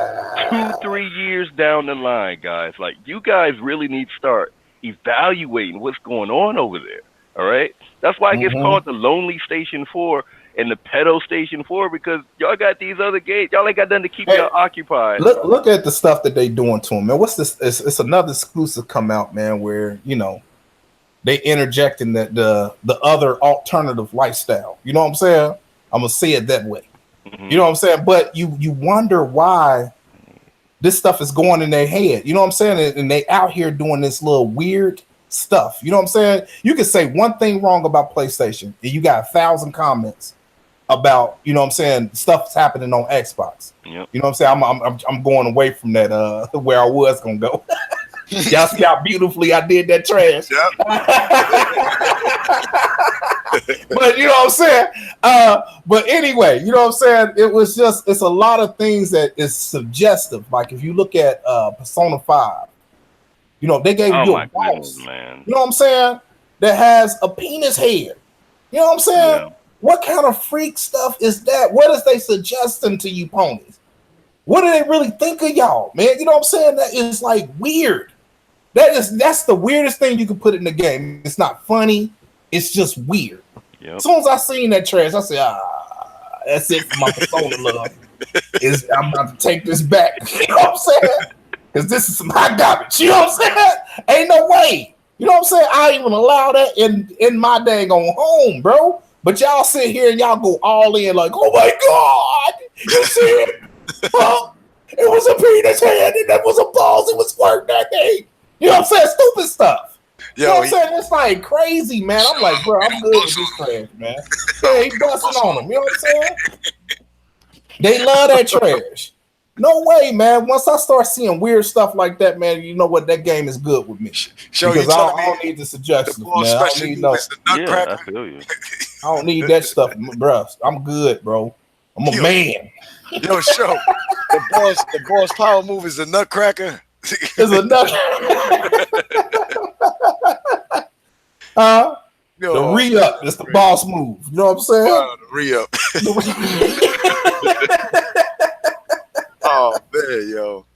2-3 years down the line, guys. Like, you guys really need to start evaluating what's going on over there. All right? That's why it gets called the Lonely Station 4 and the Pedo Station 4 because y'all got these other games. Y'all ain't got nothing to keep y'all occupied. Look at the stuff that they doing to them, man. What's this? It's another exclusive come out, man, where, you know, they interjecting the other alternative lifestyle. You know what I'm saying? I'm gonna say it that way. You know what I'm saying? But you wonder why this stuff is going in their head. You know what I'm saying? And they out here doing this little weird stuff. You know what I'm saying? You can say one thing wrong about PlayStation, and you got 1,000 comments about, you know what I'm saying, stuff's happening on Xbox. Yep. You know what I'm saying? I'm going away from that where I was gonna go. Y'all see how beautifully I did that trash. But you know what I'm saying? But anyway, you know what I'm saying? It's a lot of things that is suggestive. Like if you look at Persona 5, you know, they gave you a boss, man. You know what I'm saying? That has a penis head. You know what I'm saying? Yeah. What kind of freak stuff is that? What is they suggesting to you ponies? What do they really think of y'all, man? You know what I'm saying? That is like weird. That's the weirdest thing you can put in the game. It's not funny. It's just weird. Yep. As soon as I seen that trash, I said, that's it for my Persona love. I'm about to take this back. You know what I'm saying? Because this is some hot garbage. You know what I'm saying? Ain't no way. You know what I'm saying? I even allow that in my dang on home, bro. But y'all sit here and y'all go all in like, oh my God. You see it? Huh? It was a penis hand and that was a balls. It was squirt that day. You know what I'm saying? Stupid stuff. You know what I'm saying? It's like crazy, man. I'm like, bro, I'm good with this trash, man. Yeah, he busting on them. You know what I'm saying? They love that trash. No way, man. Once I start seeing weird stuff like that, man, you know what? That game is good with me. Because I don't need the suggestions, man. I don't need no. I feel you. I don't need that stuff, bro. I'm good, bro. I'm a man. Yo, show the boss power move is a nutcracker. It's a nutcracker. The re-up. It's the boss move. You know what I'm saying? The re-up. Oh man, yo.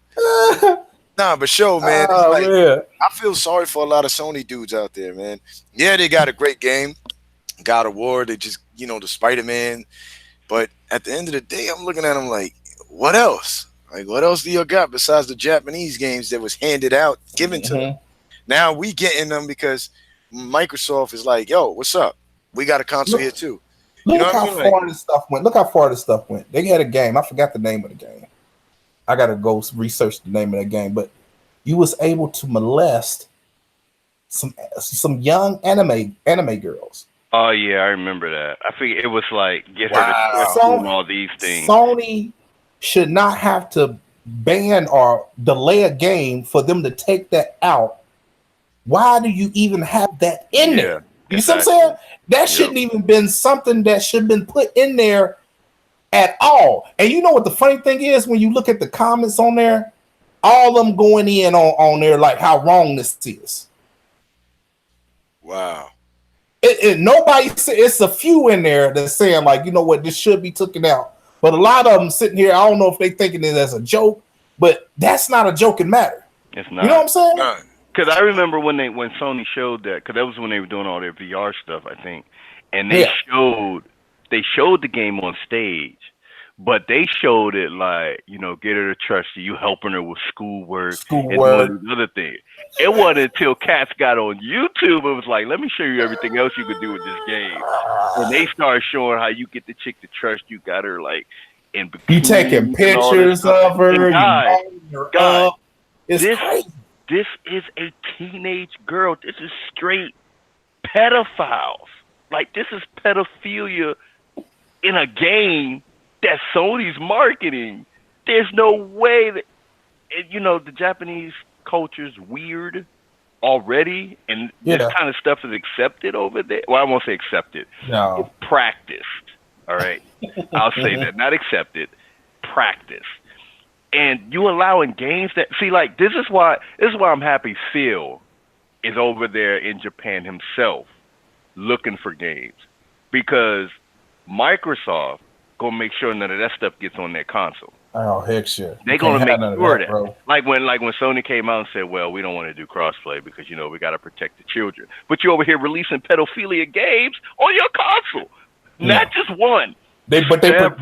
Nah, but show, man. Man. I feel sorry for a lot of Sony dudes out there, man. Yeah, they got a great game. God of War, they just, the Spider-Man. But at the end of the day, I'm looking at them like, what else? Like, what else do you got besides the Japanese games that was handed out, given to them? Now we getting them because Microsoft is like, yo, what's up? We got a console here too. Look how far this stuff went. Look how far this stuff went. They had a game. I forgot the name of the game. I gotta go research the name of that game. But you was able to molest some young anime girls. Oh yeah, I remember that. I think it was like get her to do all these things. Sony should not have to ban or delay a game for them to take that out. Why do you even have that in there? You see what I'm saying? That shouldn't even been something that should have been put in there at all. And you know what the funny thing is? When you look at the comments on there, all of them going in on there like how wrong this is. Wow. Nobody say, it's a few in there that's saying like, you know what, this should be taken out. But a lot of them sitting here, I don't know if they thinking it as a joke, but that's not a joking matter. It's not. You know what I'm saying? Because I remember when Sony showed that, because that was when they were doing all their VR stuff, I think, and they showed the game on stage, but they showed it like, get her to trust you helping her with schoolwork and doing these other things. It wasn't until cats got on YouTube, it was like, let me show you everything else you could do with this game. And they started showing how you get the chick to trust you, got her like in bikini. You taking pictures of her, guys, it's crazy. This is a teenage girl. This is straight pedophiles. Like, this is pedophilia in a game that Sony's marketing. There's no way that, the Japanese culture's weird already, and this kind of stuff is accepted over there. Well, I won't say accepted. No. It's practiced. All right? I'll say that. Not accepted. Practiced. And you allowing games that this is why I'm happy Phil is over there in Japan himself looking for games, because Microsoft gonna make sure none of that stuff gets on their console. Oh heck shit! They're gonna make sure that, bro. Like when Sony came out and said, "Well, we don't want to do crossplay because we got to protect the children," but you over here releasing pedophilia games on your console, not just one. They protect.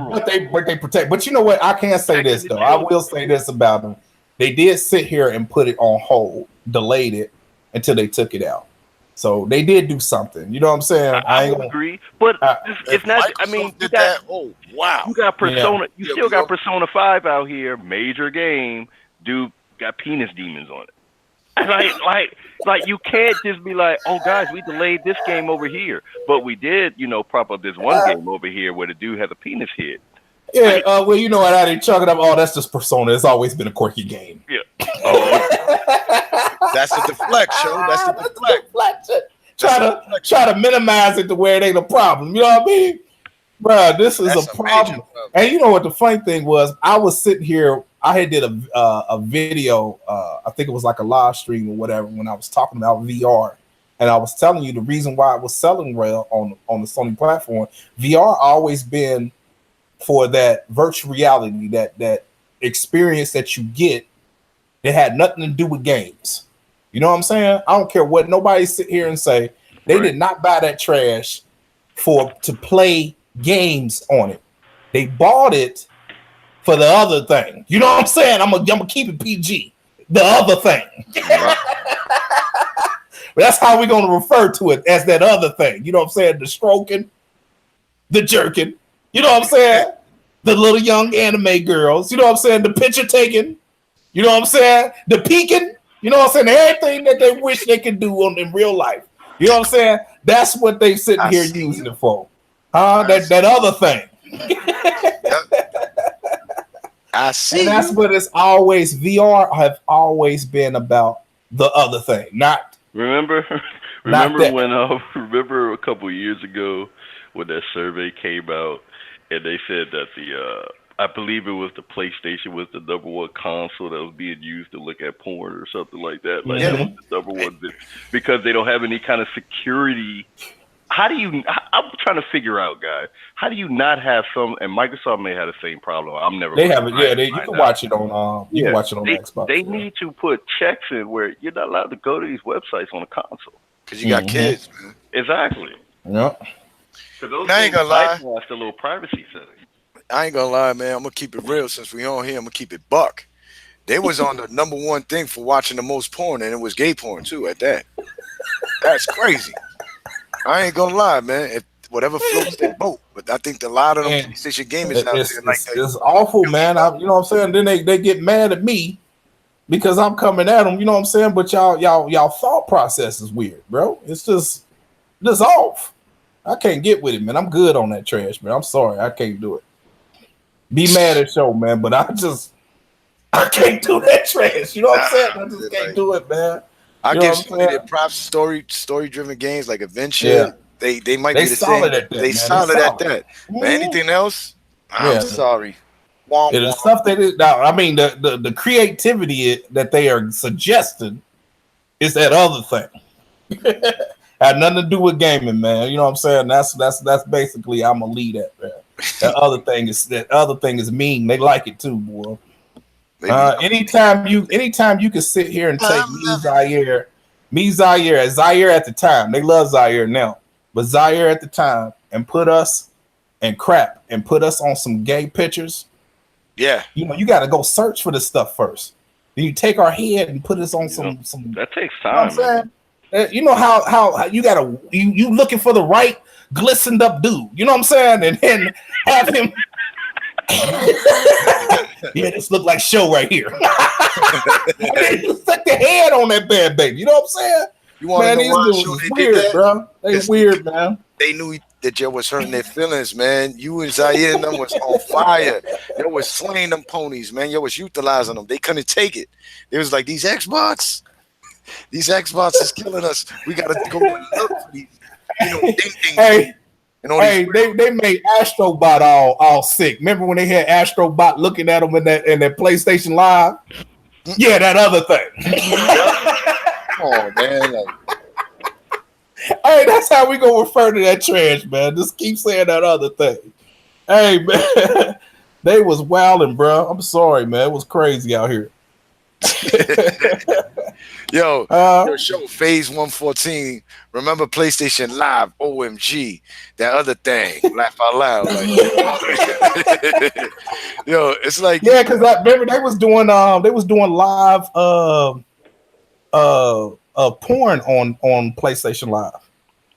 But you know what? I can't say this though. I will say this about them. They did sit here and put it on hold, delayed it until they took it out. So they did do something. You know what I'm saying? I agree, but it's not. I mean, you got, you got Persona. You still got Persona 5 out here, major game. Dude got penis demons on it. Like you can't just be like, oh guys, we delayed this game over here, but we did, prop up this one game over here where the dude has a penis head. Yeah, well, you know what? I didn't chalk it up. Oh, that's just Persona. It's always been a quirky game. Yeah. That's the deflect, show. That's the deflection. Try to minimize it to where it ain't a problem. You know what I mean? Bro, this is a problem. And you know what the funny thing was? I was sitting here. I had did a video. I think it was like a live stream or whatever when I was talking about VR, and I was telling you the reason why it was selling well on the Sony platform. VR always been for that virtual reality, that experience that you get. It had nothing to do with games. You know what I'm saying? I don't care what nobody sit here and say. They did not buy that trash to play games on it. They bought it for the other thing. You know what I'm saying? I'm gonna keep it PG. The other thing. That's how we're gonna refer to it, as that other thing. You know what I'm saying? The stroking, the jerking. You know what I'm saying? The little young anime girls. You know what I'm saying? The picture taking. You know what I'm saying? The peeking. You know what I'm saying? Everything that they wish they could do in real life. You know what I'm saying? That's what they sitting here using it for. That other thing. I see. And that's what it's always. VR have always been about the other thing, not. Remember when? Remember a couple years ago when that survey came out, and they said that I believe it was the PlayStation was the number one console that was being used to look at porn or something like that. Like that was the number one because they don't have any kind of security. How do you? I'm trying to figure out, guys. How do you not have some? And Microsoft may have the same problem. I'm never. They have it. Yeah, you can watch it on. You can watch it on Xbox. They need to put checks in where you're not allowed to go to these websites on a console because you got kids, man. Exactly. Yep. Because I ain't gonna lie. That's the little privacy setting. I ain't gonna lie, man. I'm gonna keep it real since we on here. I'm gonna keep it buck. They was on the number one thing for watching the most porn, and it was gay porn too. At that, that's crazy. I ain't gonna lie, man. If whatever floats that boat, but I think a lot of them PlayStation gamers out there like that. It's awful, man. You know what I'm saying? Then they get mad at me because I'm coming at them. You know what I'm saying? But y'all thought process is weird, bro. It's just off. I can't get with it, man. I'm good on that trash, man. I'm sorry, I can't do it. Be mad at show, man, but I can't do that trash. You know what I'm saying? I just can't do it, man. I give Sony their props. Story-driven games like Adventure. Yeah. They might be the same. They solid at that. But anything else, I'm sorry. The stuff that is now, I mean, the creativity that they are suggesting is that other thing. Had nothing to do with gaming, man. You know what I'm saying? That's basically I'm gonna lead that, man. That other thing is mean. They like it too, boy. Anytime you can sit here and take Zaire at the time, they love Zaire now, but Zaire at the time and put us on some gay pictures. Yeah, you know, you got to go search for this stuff first. Then you take our head and put us on some. That takes time. You know what I'm saying? You know how you gotta you looking for the right glistened up dude. You know what I'm saying? And then have him. Yeah, this look like show right here. You stick the head on that bad baby. You know what I'm saying? You want to know why these weird, bro. They weird, man. They knew that you was hurting their feelings, man. You and Zaire and them was on fire. You was slaying them ponies, man. You was utilizing them. They couldn't take it. It was like these Xbox is killing us. We gotta go and look for these, Hey. They made Astrobot all sick. Remember when they had Astrobot looking at them in that PlayStation Live? Yeah, that other thing. Oh man! Hey, that's how we gonna refer to that trash, man. Just keep saying that other thing. Hey, man, they was wilding, bro. I'm sorry, man. It was crazy out here. Yo, show Phase 114. Remember PlayStation Live? OMG, that other thing. Laugh out loud. Like, yo, it's like because I remember they was doing live porn on PlayStation Live.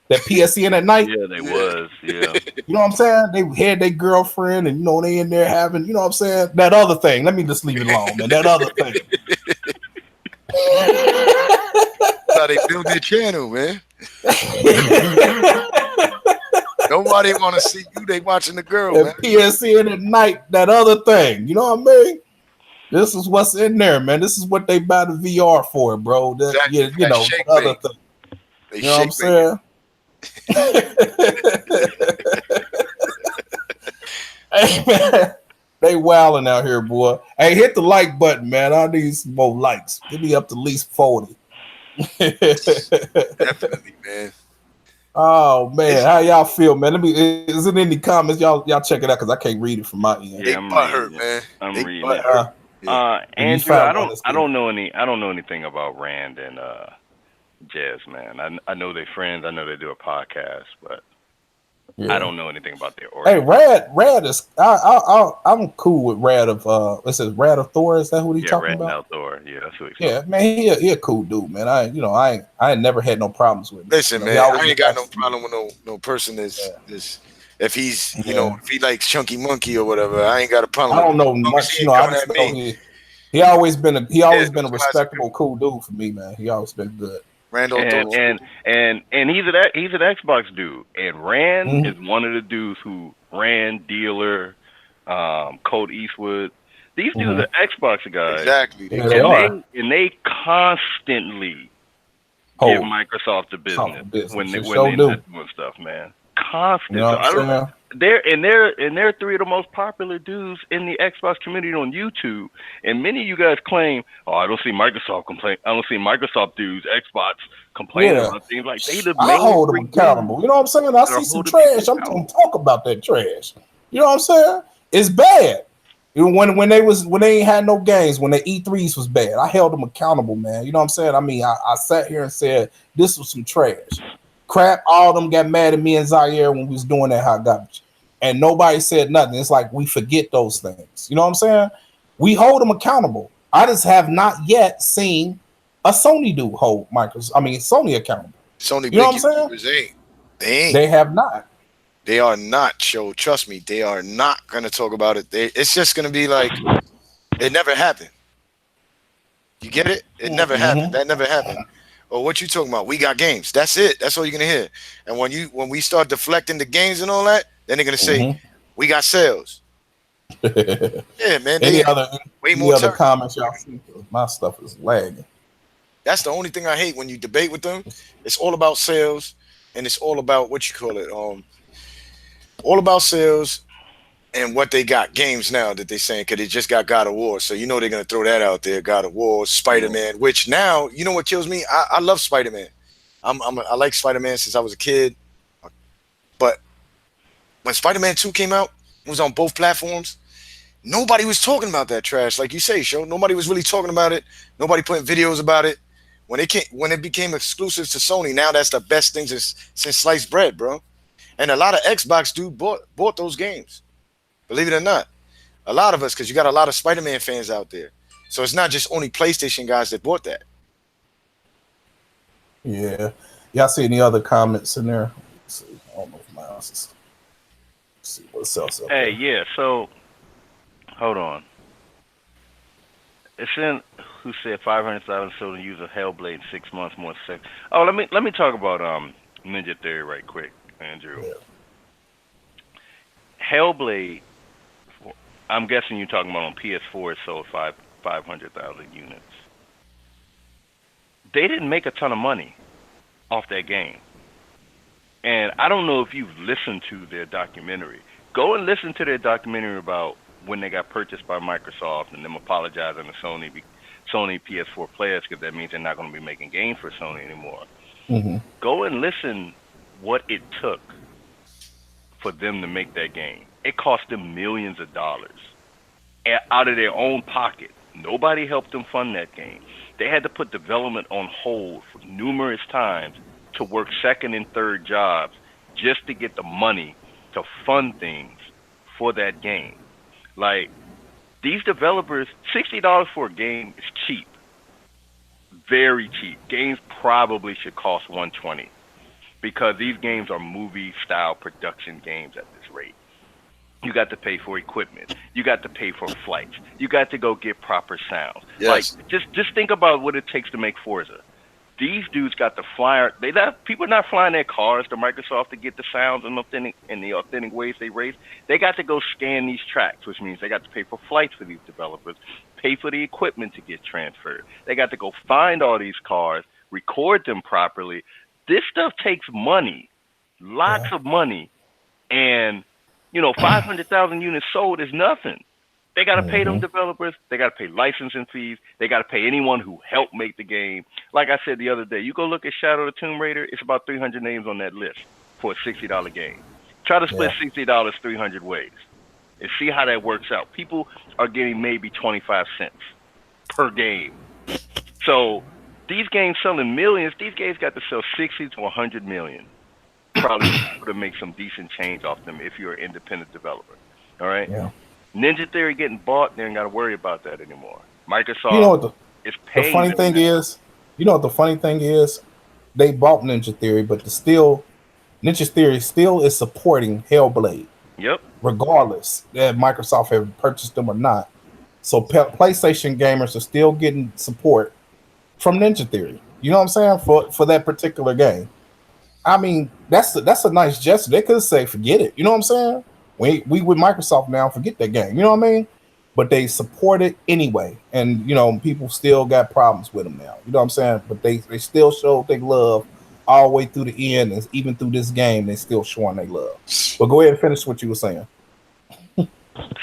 That PSN at night. Yeah, they was. Yeah. You know what I'm saying? They had their girlfriend, and they in there having. You know what I'm saying? That other thing. Let me just leave it alone, man. That other thing. That's how they build their channel, man. Nobody want to see you. They watching the girl, man. PSN at night. That other thing. You know what I mean? This is what's in there, man. This is what they buy the VR for, bro. Exactly. Other thing. You know what I'm saying? Hey, man. They wilding out here, boy. Hey, hit the like button, man. I need some more likes. Give me up to at least 40. Definitely, man. Oh man, how y'all feel, man? Is it in the comments? Y'all check it out because I can't read it from my end. They butthurt, man. I'm reading it. Andrew, I don't know anything about Rand and Jazz, man. I know they're friends. I know they do a podcast, but I don't know anything about their origin. Hey, Rad is I'm cool with Rad of it says Rad of Thor. Is that who he talking about? Rad Thor. Yeah, that's what he's talking. Man, he a cool dude, man. I ain't never had no problems with him. Listen, man, I ain't got no problem with no person that's if he's if he likes Chunky Monkey or whatever, I ain't got a problem. I don't know much, I just know he always been a respectable, cool dude for me, man. He always been good. Randall and he's an Xbox dude, and Rand is one of the dudes who Rand Dealer, Colt Eastwood. These dudes are Xbox guys, exactly. And they constantly give Microsoft the business when they doing stuff, man. Constant. You know so they're three of the most popular dudes in the Xbox community on YouTube. And many of you guys claim, I don't see Microsoft complain. I don't see Microsoft dudes, Xbox complaining about things like they the main. I hold them accountable. You know what I'm saying? I see some trash. I'm gonna talk about that trash. You know what I'm saying? It's bad. You know, when they ain't had no games, when the E3s was bad, I held them accountable, man. You know what I'm saying? I mean, I sat here and said this was some trash. Crap, all of them got mad at me and Zaire when we was doing that hot garbage. And nobody said nothing. It's like we forget those things. You know what I'm saying? We hold them accountable. I just have not yet seen a Sony dude hold Sony accountable. Sony, you know what I'm saying? They ain't. They have not. They are not, Joe. Trust me, they are not going to talk about it. It's just going to be like it never happened. You get it? It never happened. That never happened. Or what you talking about? We got games. That's it. That's all you're gonna hear. And when we start deflecting the games and all that, then they're gonna say we got sales. Yeah, man. Any other comments y'all see? My stuff is lagging. That's the only thing I hate when you debate with them. It's all about sales, and it's all about what you call it. All about sales and what they got games now that they're saying because they just got God of War. So they're gonna throw that out there. God of War, Spider-Man, which now what kills me? I love Spider-Man. I like Spider-Man since I was a kid. But when Spider-Man 2 came out, it was on both platforms. Nobody was talking about that trash, like you say, Show. Nobody was really talking about it. Nobody putting videos about it. When it became exclusive to Sony, now that's the best thing since sliced bread, bro. And a lot of Xbox dudes bought those games. Believe it or not, a lot of us, because you got a lot of Spider-Man fans out there. So it's not just only PlayStation guys that bought that. Yeah. Y'all see any other comments in there? Let's see. I don't know if my house is. Let's see what's else up there. Yeah. So, hold on. It's in who said 500,000 sold use of Hellblade in 6 months more sex. Oh, let me talk about Ninja Theory right quick, Andrew. Yeah. Hellblade. I'm guessing you're talking about on PS4. It sold 500,000 units. They didn't make a ton of money off that game, and I don't know if you've listened to their documentary. Go and listen to their documentary about when they got purchased by Microsoft and them apologizing to Sony PS4 players because that means they're not going to be making games for Sony anymore. Go and listen what it took for them to make that game. It cost them millions of dollars out of their own pocket. Nobody helped them fund that game. They had to put development on hold for numerous times to work second and third jobs just to get the money to fund things for that game. Like, these developers, $60 for a game is cheap. Very cheap. Games probably should cost $120 because these games are movie-style production games at this rate. You got to pay for equipment. You got to pay for flights. You got to go get proper sound. Yes. Like, just think about what it takes to make Forza. These dudes got to fly. People are not flying their cars to Microsoft to get the sounds and the authentic ways they race. They got to go scan these tracks, which means they got to pay for flights for these developers, pay for the equipment to get transferred. They got to go find all these cars, record them properly. This stuff takes money, lots of money, and 500,000 units sold is nothing. They got to pay them developers. They got to pay licensing fees. They got to pay anyone who helped make the game. Like I said the other day, you go look at Shadow of the Tomb Raider, it's about 300 names on that list for a $60 game. Try to split $60 300 ways. and see how that works out. People are getting maybe 25 cents per game. So these games selling millions. These games got to sell 60 to 100 million. Probably able to make some decent change off them if you're an independent developer. All right. Yeah. Ninja Theory getting bought, they ain't got to worry about that anymore. Microsoft. You know what is paying. The funny thing is, you know what the funny thing is, they bought Ninja Theory, but Ninja Theory still is supporting Hellblade. Yep. Regardless that Microsoft have purchased them or not. So PlayStation gamers are still getting support from Ninja Theory. You know what I'm saying? For that particular game. I mean, that's a nice gesture. They could say, forget it. You know what I'm saying? We with Microsoft now, forget that game. You know what I mean? But they support it anyway. And, you know, people still got problems with them now. You know what I'm saying? But they still show their love all the way through the end. And even through this game, they still showing their love. But go ahead and finish what you were saying.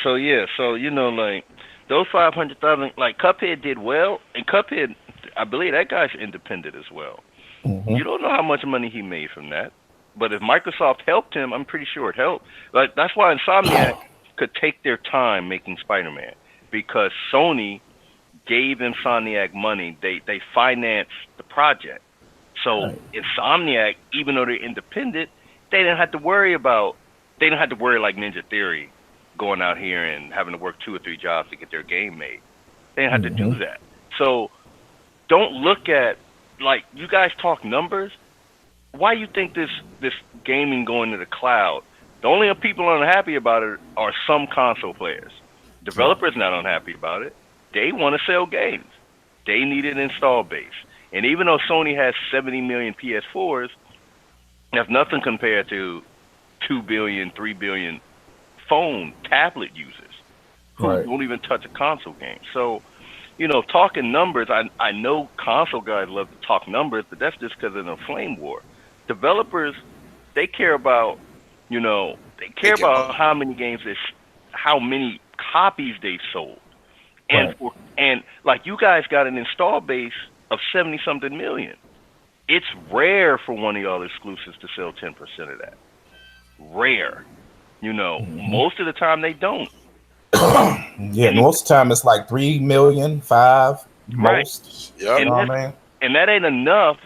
So, you know, like, those 500,000, like, Cuphead did well. And Cuphead, I believe that guy's independent as well. Mm-hmm. You don't know how much money he made from that. But if Microsoft helped him, I'm pretty sure it helped. Like, that's why Insomniac could take their time making Spider-Man, because Sony gave Insomniac money. They financed the project. So Insomniac, even though they're independent, they didn't have to worry like Ninja Theory going out here and having to work 2 or 3 jobs to get their game made. They didn't have to do that. So don't look at, like, you guys talk numbers. Why you think this gaming going to the cloud? The only people unhappy about it are some console players. Developers not unhappy about it. They want to sell games. They need an install base. And even though Sony has 70 million PS4s, that's nothing compared to 2 billion, 3 billion phone, tablet users who won't even touch a console game. So, you know, talking numbers, I know console guys love to talk numbers, but that's just because of the flame war. Developers, they care about, you know, how many games, how many copies they sold. And like, you guys got an install base of 70-something million. It's rare for one of y'all exclusives to sell 10% of that. Rare. You know, most of the time they don't. Yeah, most of the time it's like 3 million, 5 most. Yeah, you know what I mean? And that ain't enough,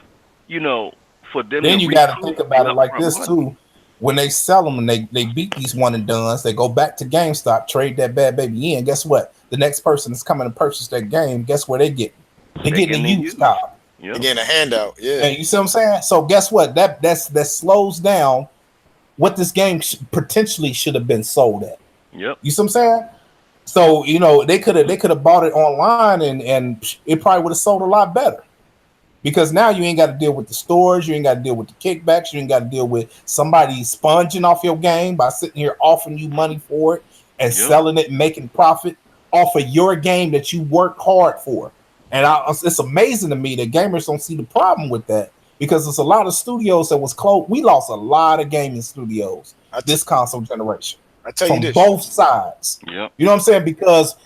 you know, for them. Then you got to think about it like this too. When they sell them and they beat these one and dones, they go back to GameStop, trade that bad baby in. Guess what? The next person that's coming to purchase that game, guess where they get? They're getting a used copy. Yep. They're getting a handout. Yeah. And you see what I'm saying? So guess what? That slows down what this game potentially should have been sold at. Yep. You see what I'm saying? So, you know, they could have bought it online and it probably would have sold a lot better. Because now you ain't got to deal with the stores, you ain't got to deal with the kickbacks, you ain't got to deal with somebody sponging off your game by sitting here offering you money for it and selling it and making profit off of your game that you worked hard for. And it's amazing to me that gamers don't see the problem with that, because there's a lot of studios that was closed. We lost a lot of gaming studios this console generation. I tell you this, both sides. Yep. You know what I'm saying? Because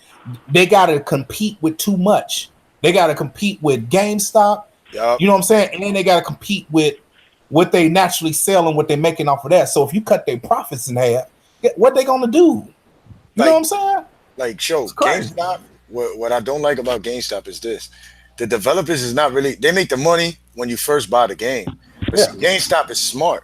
they got to compete with too much. They got to compete with GameStop. Yep. You know what I'm saying? And they got to compete with what they naturally sell and what they're making off of that. So if you cut their profits in half, what they gonna do? You know what I'm saying? Like, GameStop. What I don't like about GameStop is this: the developers is not really. They make the money when you first buy the game. But GameStop is smart.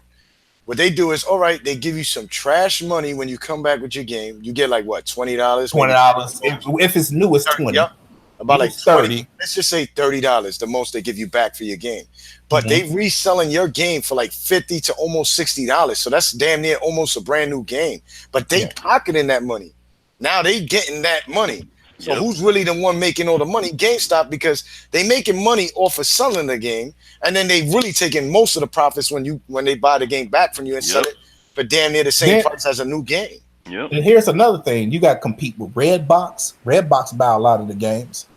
What they do is, all right, they give you some trash money when you come back with your game. You get like what, $20? $20. If it's new, it's 20. Yep. About like 30. Let's just say $30, the most they give you back for your game. But they reselling your game for like $50 to almost $60. So that's damn near almost a brand new game. But they pocketing that money. Now they getting that money. So who's really the one making all the money? GameStop, because they making money off of selling the game, and then they really taking most of the profits when they buy the game back from you and sell it for damn near the same price as a new game. Yep. And here's another thing: you got to compete with Redbox. Redbox buy a lot of the games,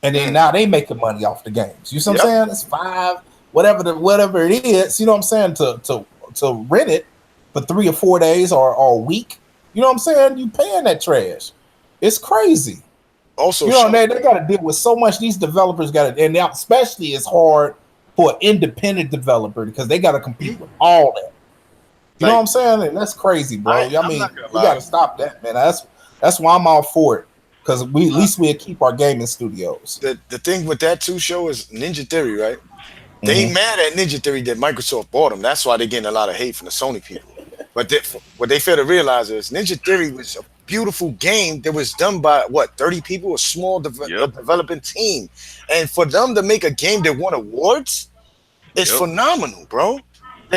and then now they making money off the games. You see what I'm saying? It's $5, whatever it is. You know what I'm saying? To rent it for 3 or 4 days or a week. You know what I'm saying? You paying that trash. It's crazy. Also, you know, they got to deal with so much. These developers got to, and now especially it's hard for an independent developer because they got to compete with all that. You know what I'm saying? And that's crazy, bro. I mean, we gotta stop that, man. That's why I'm all for it. Because at least we'll keep our gaming studios. The thing with that too show is Ninja Theory, right? They ain't mad at Ninja Theory that Microsoft bought them. That's why they're getting a lot of hate from the Sony people. But what they fail to realize is Ninja Theory was a beautiful game that was done by 30 people, a small developing team. And for them to make a game that won awards, it's phenomenal, bro.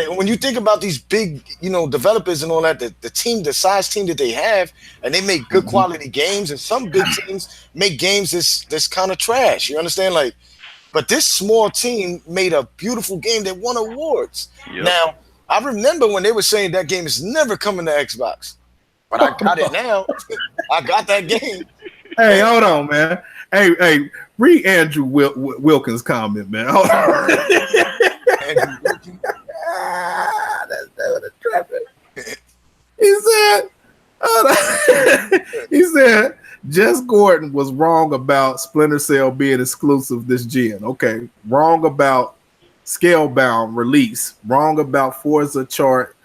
When you think about these big, developers and all that, the size team that they have, and they make good quality games, and some big teams make games that's kind of trash. You understand? Like, but this small team made a beautiful game that won awards. Now, I remember when they were saying that game is never coming to Xbox, but I got it now. I got that game. Hey, hold on, man. Hey, read Andrew Wilkins' comment, man. Hold on. Andrew Wilkins. That's traffic. He said, Jess Gordon was wrong about Splinter Cell being exclusive this gen. Okay, wrong about Scalebound release. Wrong about Forza chart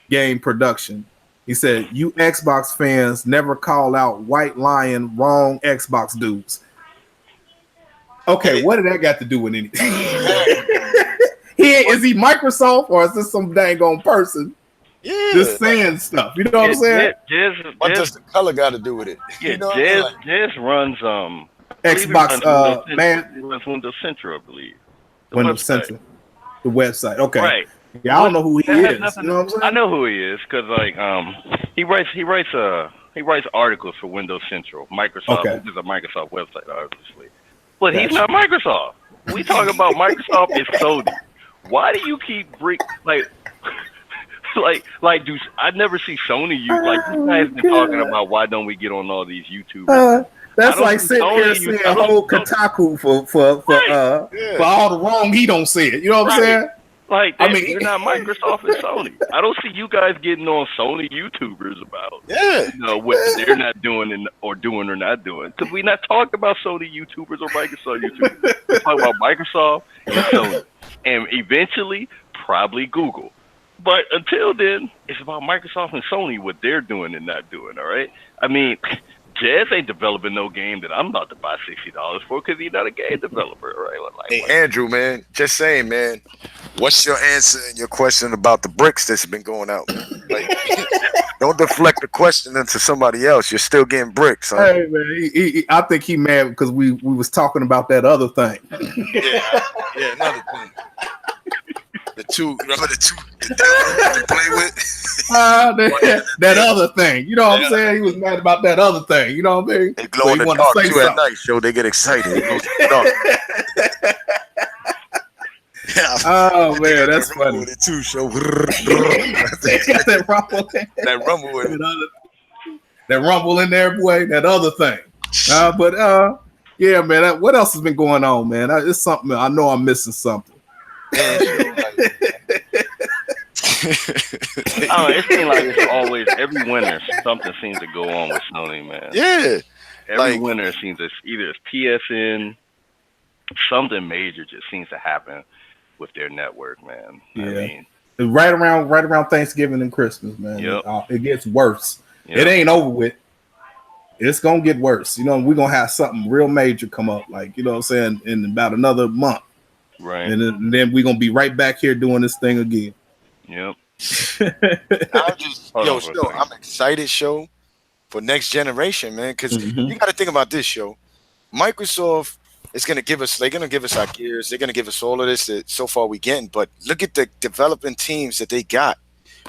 game production. He said, you Xbox fans never call out White Lion wrong Xbox dudes. Okay, what did that got to do with anything? Is he Microsoft or is this some dang on person? Yeah, just saying stuff. You know what I'm saying? What does the color got to do with it? Yeah, Jez runs Xbox runs Windows Central, I believe. Windows Central, the website. Okay, right. Yeah, I don't know who he is. You know what I'm saying? I know who he is because he writes articles for Windows Central. Microsoft is a Microsoft website, obviously, but he's not Microsoft. We talk about Microsoft is Sony. Why do you keep dude, I never see Sony use you guys been talking about why don't we get on all these YouTubers? That's like sitting here saying whole Kotaku for all the wrong he don't say it. You know what I'm saying? They're not Microsoft and Sony. I don't see you guys getting on Sony YouTubers about what they're not doing or not doing. Because we're not talking about Sony YouTubers or Microsoft YouTubers. We're talking about Microsoft and Sony. And eventually, probably Google. But until then, it's about Microsoft and Sony, what they're doing and not doing, all right? I mean, Jazz ain't developing no game that I'm about to buy $60 for because he's not a game developer, right? Andrew, man, just saying, man, what's your answer and your question about the bricks that's been going out? Don't deflect the question into somebody else. You're still getting bricks, huh? Hey, man, I think he mad because we was talking about that other thing. Yeah, another thing. Remember the two to play with? That other thing. You know what I'm saying? He was mad about that other thing. You know what I mean? They glow in the dark too at night, show. They get excited. Oh man, that's funny. With it too, show. That rumble. That rumble with it. That rumble in there, boy. That other thing. Yeah, man. What else has been going on, man? It's something. I know I'm missing something. It seems like it's always every winter something seems to go on with Sony, man. Yeah, every winter it seems either it's PSN, something major just seems to happen with their network, man. Yeah. I mean, right around Thanksgiving and Christmas, man. It gets worse. It ain't over with. It's gonna get worse. You know, we're gonna have something real major come up, like, you know what I'm saying, in about another month. Right. And then we're gonna be right back here doing this thing again. Yep. I'm excited, show, for next generation, man. Because you got to think about this, show. Microsoft is gonna give us. They're gonna give us our gears. They're gonna give us all of this that so far we getting. But look at the developing teams that they got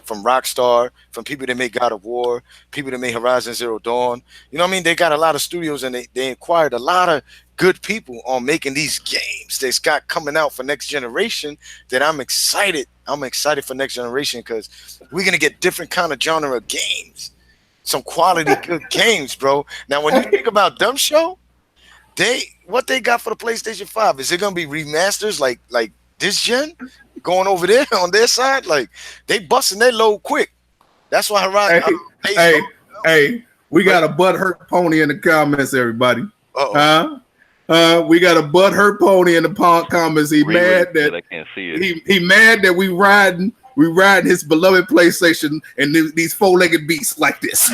from Rockstar, from people that make God of War, people that make Horizon Zero Dawn. You know what I mean? They got a lot of studios and they acquired a lot of good people on making these games that's got coming out for next generation that I'm excited. I'm excited for next generation because we're going to get different kind of genre of games. Some quality good games, bro. Now, when you think about Dumb Show, what they got for the PlayStation 5, is it going to be remasters like this gen going over there on their side? Like, they busting their load quick. That's why Horizon. Hey, we got a butthurt pony in the comments, everybody. We got a butthurt pony in the comments. He mad that I can't see it. He mad that we riding we riding his beloved PlayStation and these four-legged beasts like this.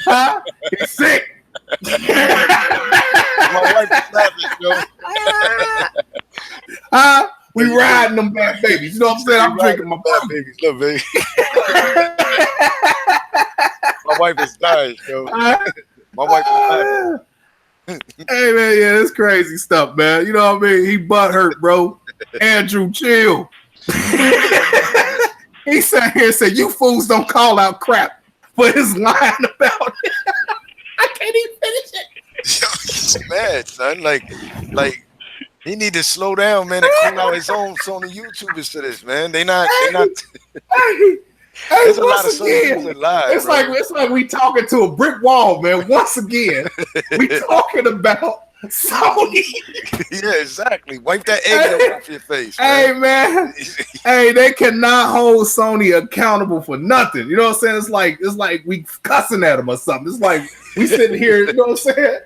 Huh? He's sick. My wife is laughing, yo. Huh? We riding them bad babies. You know what I'm saying? I'm drinking my bad babies. Look, baby. My wife is dying, yo. My wife is dying. Hey, man, yeah, it's crazy stuff, man. You know what I mean? He butt hurt, bro. Andrew, chill. He sat here and said, you fools don't call out crap for his line about it. I can't even finish it. Yo, he's mad, son. Like he need to slow down, man, and call out his own Sony YouTubers for this, man. They not. There's a lot of Sony YouTubers live. It's like we talking to a brick wall, man. Once again, we talking about Sony. Yeah, exactly. Wipe that egg off your face. Hey, man. Hey, they cannot hold Sony accountable for nothing. You know what I'm saying? It's like we cussing at them or something. It's like we sitting here, you know what I'm saying?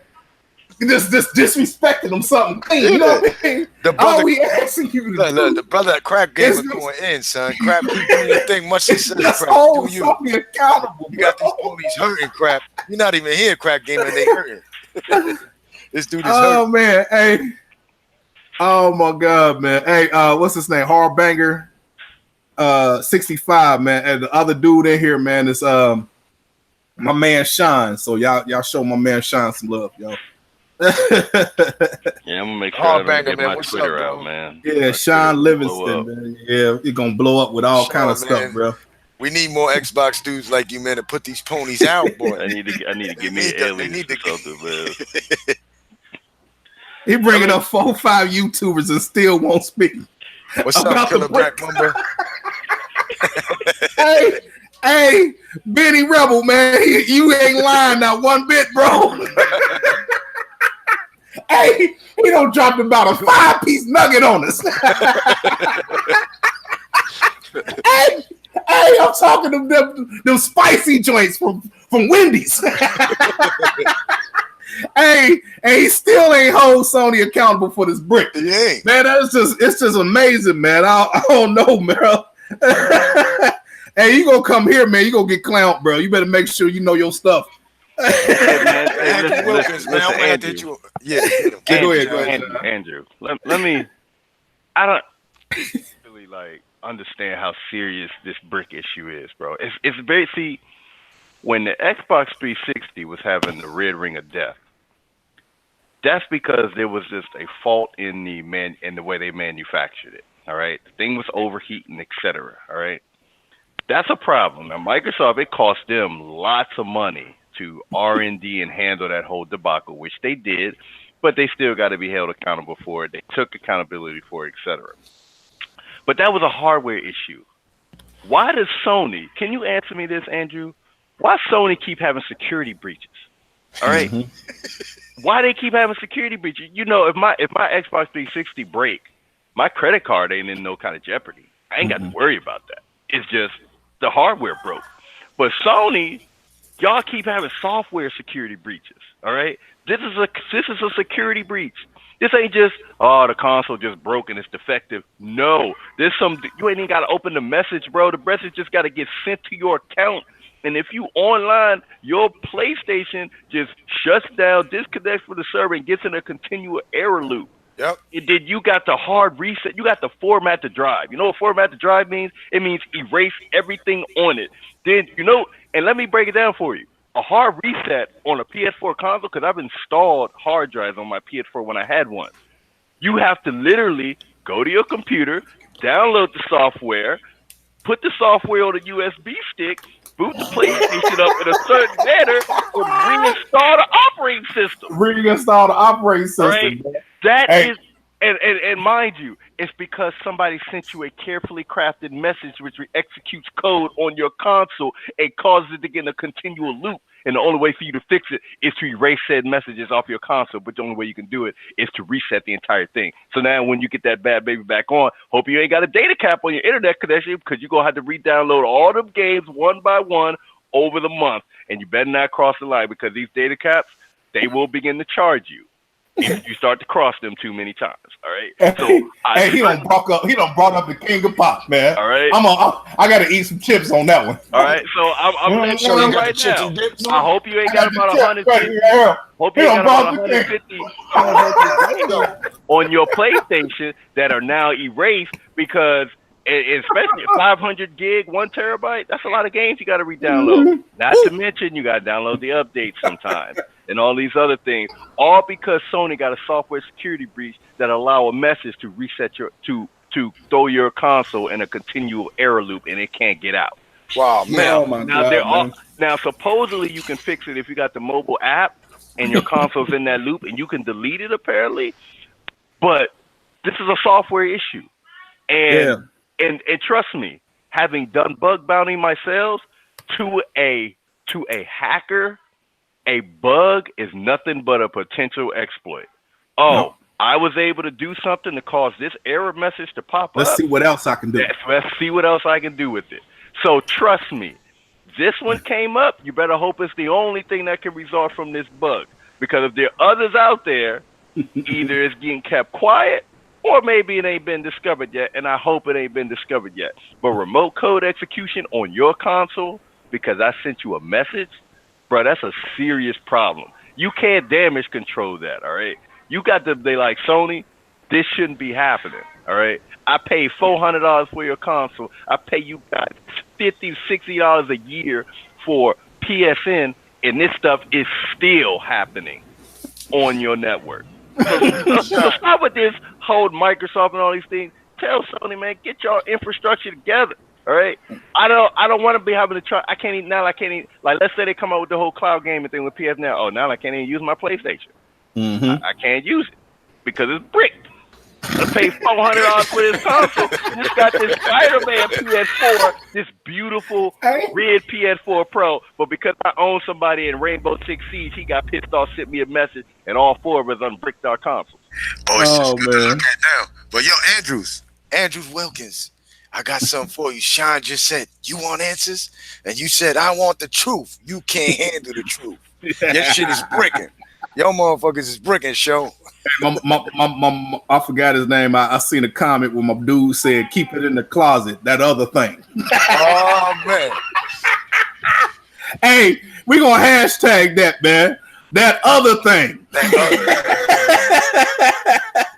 Just disrespecting them something clean. You know what I mean? The brother, all we asking you to do. The brother at Crap Game is going in, son. Crap, keep doing your thing. Much success, Crap. Do you? Sony accountable. You got these police hurting, Crap. You're not even here, Crap Game, and they hurting. This dude is hurting. Man, hey. Oh my God, man. Hey, what's his name? Hardbanger 65, man. And the other dude in here, man, is my man Sean. So y'all show my man Sean some love, yo. Yeah, I'm gonna make sure I get my Twitter out, man. Yeah, Sean Livingston, man. Yeah, you're gonna blow up with all kind of stuff, bro. We need more Xbox dudes like you, man, to put these ponies out, boy. I need to get me an alien or something, man. He bringing up 4 or 5 YouTubers and still won't speak. What's up, Killer Black Mamba? Hey, Benny Rebel, man, you ain't lying not one bit, bro. Hey, he don't drop about a 5-piece nugget on us. hey, I'm talking to them spicy joints from Wendy's. Hey, and he still ain't hold Sony accountable for this brick. He ain't. Man, it's just amazing, man. I don't know, bro. Hey, you gonna come here, man. You gonna get clowned, bro. You better make sure you know your stuff. Andrew. Let me. I don't really understand how serious this brick issue is, bro. It's basically when the Xbox 360 was having the red ring of death. That's because there was just a fault in the way they manufactured it. All right, the thing was overheating, etc. All right, that's a problem. Now, Microsoft, it cost them lots of money to R&D and handle that whole debacle, which they did, but they still got to be held accountable for it. They took accountability for it, etc. But that was a hardware issue. Why does Sony? Can you answer me this, Andrew? Why Sony keep having security breaches? All right. Why they keep having security breaches? You know, if my Xbox 360 break, my credit card ain't in no kind of jeopardy. I ain't got to worry about that. It's just the hardware broke. But Sony, y'all keep having software security breaches. All right. This is a security breach. This ain't just, the console just broke and it's defective. No, you ain't even got to open the message, bro. The message just got to get sent to your account. And if you online, your PlayStation just shuts down, disconnects from the server, and gets in a continual error loop. Yep. Then you got the hard reset. You got to format the drive. You know what format the drive means? It means erase everything on it. Then, and let me break it down for you. A hard reset on a PS4 console, because I've installed hard drives on my PS4 when I had one. You have to literally go to your computer, download the software, put the software on a USB stick, boot the PlayStation up in a certain manner, and reinstall the operating system. Right? That is, and mind you, it's because somebody sent you a carefully crafted message which executes code on your console and causes it to get in a continual loop. And the only way for you to fix it is to erase said messages off your console. But the only way you can do it is to reset the entire thing. So now when you get that bad baby back on, hope you ain't got a data cap on your internet connection, because you're going to have to re-download all them games one by one over the month. And you better not cross the line, because these data caps, they will begin to charge you. If you start to cross them too many times, all right. So he done brought up the king of pop, man. All right, I gotta eat some chips on that one. All right, so I'm letting you know right now. I hope you ain't got about 150. Hope you ain't got about 150 on your PlayStation that are now erased because, especially 500 gig, 1 terabyte. That's a lot of games you got to re-download. Not to mention you got to download the updates sometimes and all these other things. All because Sony got a software security breach that allow a message to reset to throw your console in a continual error loop and it can't get out. Wow, man. Now supposedly you can fix it if you got the mobile app and your console's in that loop and you can delete it apparently. But this is a software issue. And trust me, having done bug bounty myself, to a hacker, a bug is nothing but a potential exploit. I was able to do something to cause this error message to pop up. Let's see what else I can do. Let's see what else I can do with it. So trust me, this one came up. You better hope it's the only thing that can result from this bug. Because if there are others out there, either it's getting kept quiet or maybe it ain't been discovered yet, and I hope it ain't been discovered yet. But remote code execution on your console because I sent you a message, bro, that's a serious problem. You can't damage control that, all right? You got to be like, Sony, this shouldn't be happening, all right? I paid $400 for your console. I pay you $50, $60 a year for PSN, and this stuff is still happening on your network. So stop with this whole Microsoft and all these things. Tell Sony, man, get your infrastructure together. All right, I don't want to be having to try. I can't even like. Let's say they come out with the whole cloud gaming thing with PS now. Oh, now I can't even use my PlayStation. I can't use it because it's bricked. I paid $400 for this console. Just got this Spider-Man PS4, this beautiful red PS4 Pro. But because I own somebody in Rainbow Six Siege, he got pissed off, sent me a message, and all 4 of us unbricked our consoles. Oh man! But yo, Andrews Wilkins, I got something for you. Sean just said, you want answers? And you said, I want the truth. You can't handle the truth. Your shit is bricking. Yo, motherfuckers is bricking, show. I forgot his name. I seen a comment where my dude said, keep it in the closet, that other thing. Oh, man. Hey, we going to hashtag that, man. That other thing.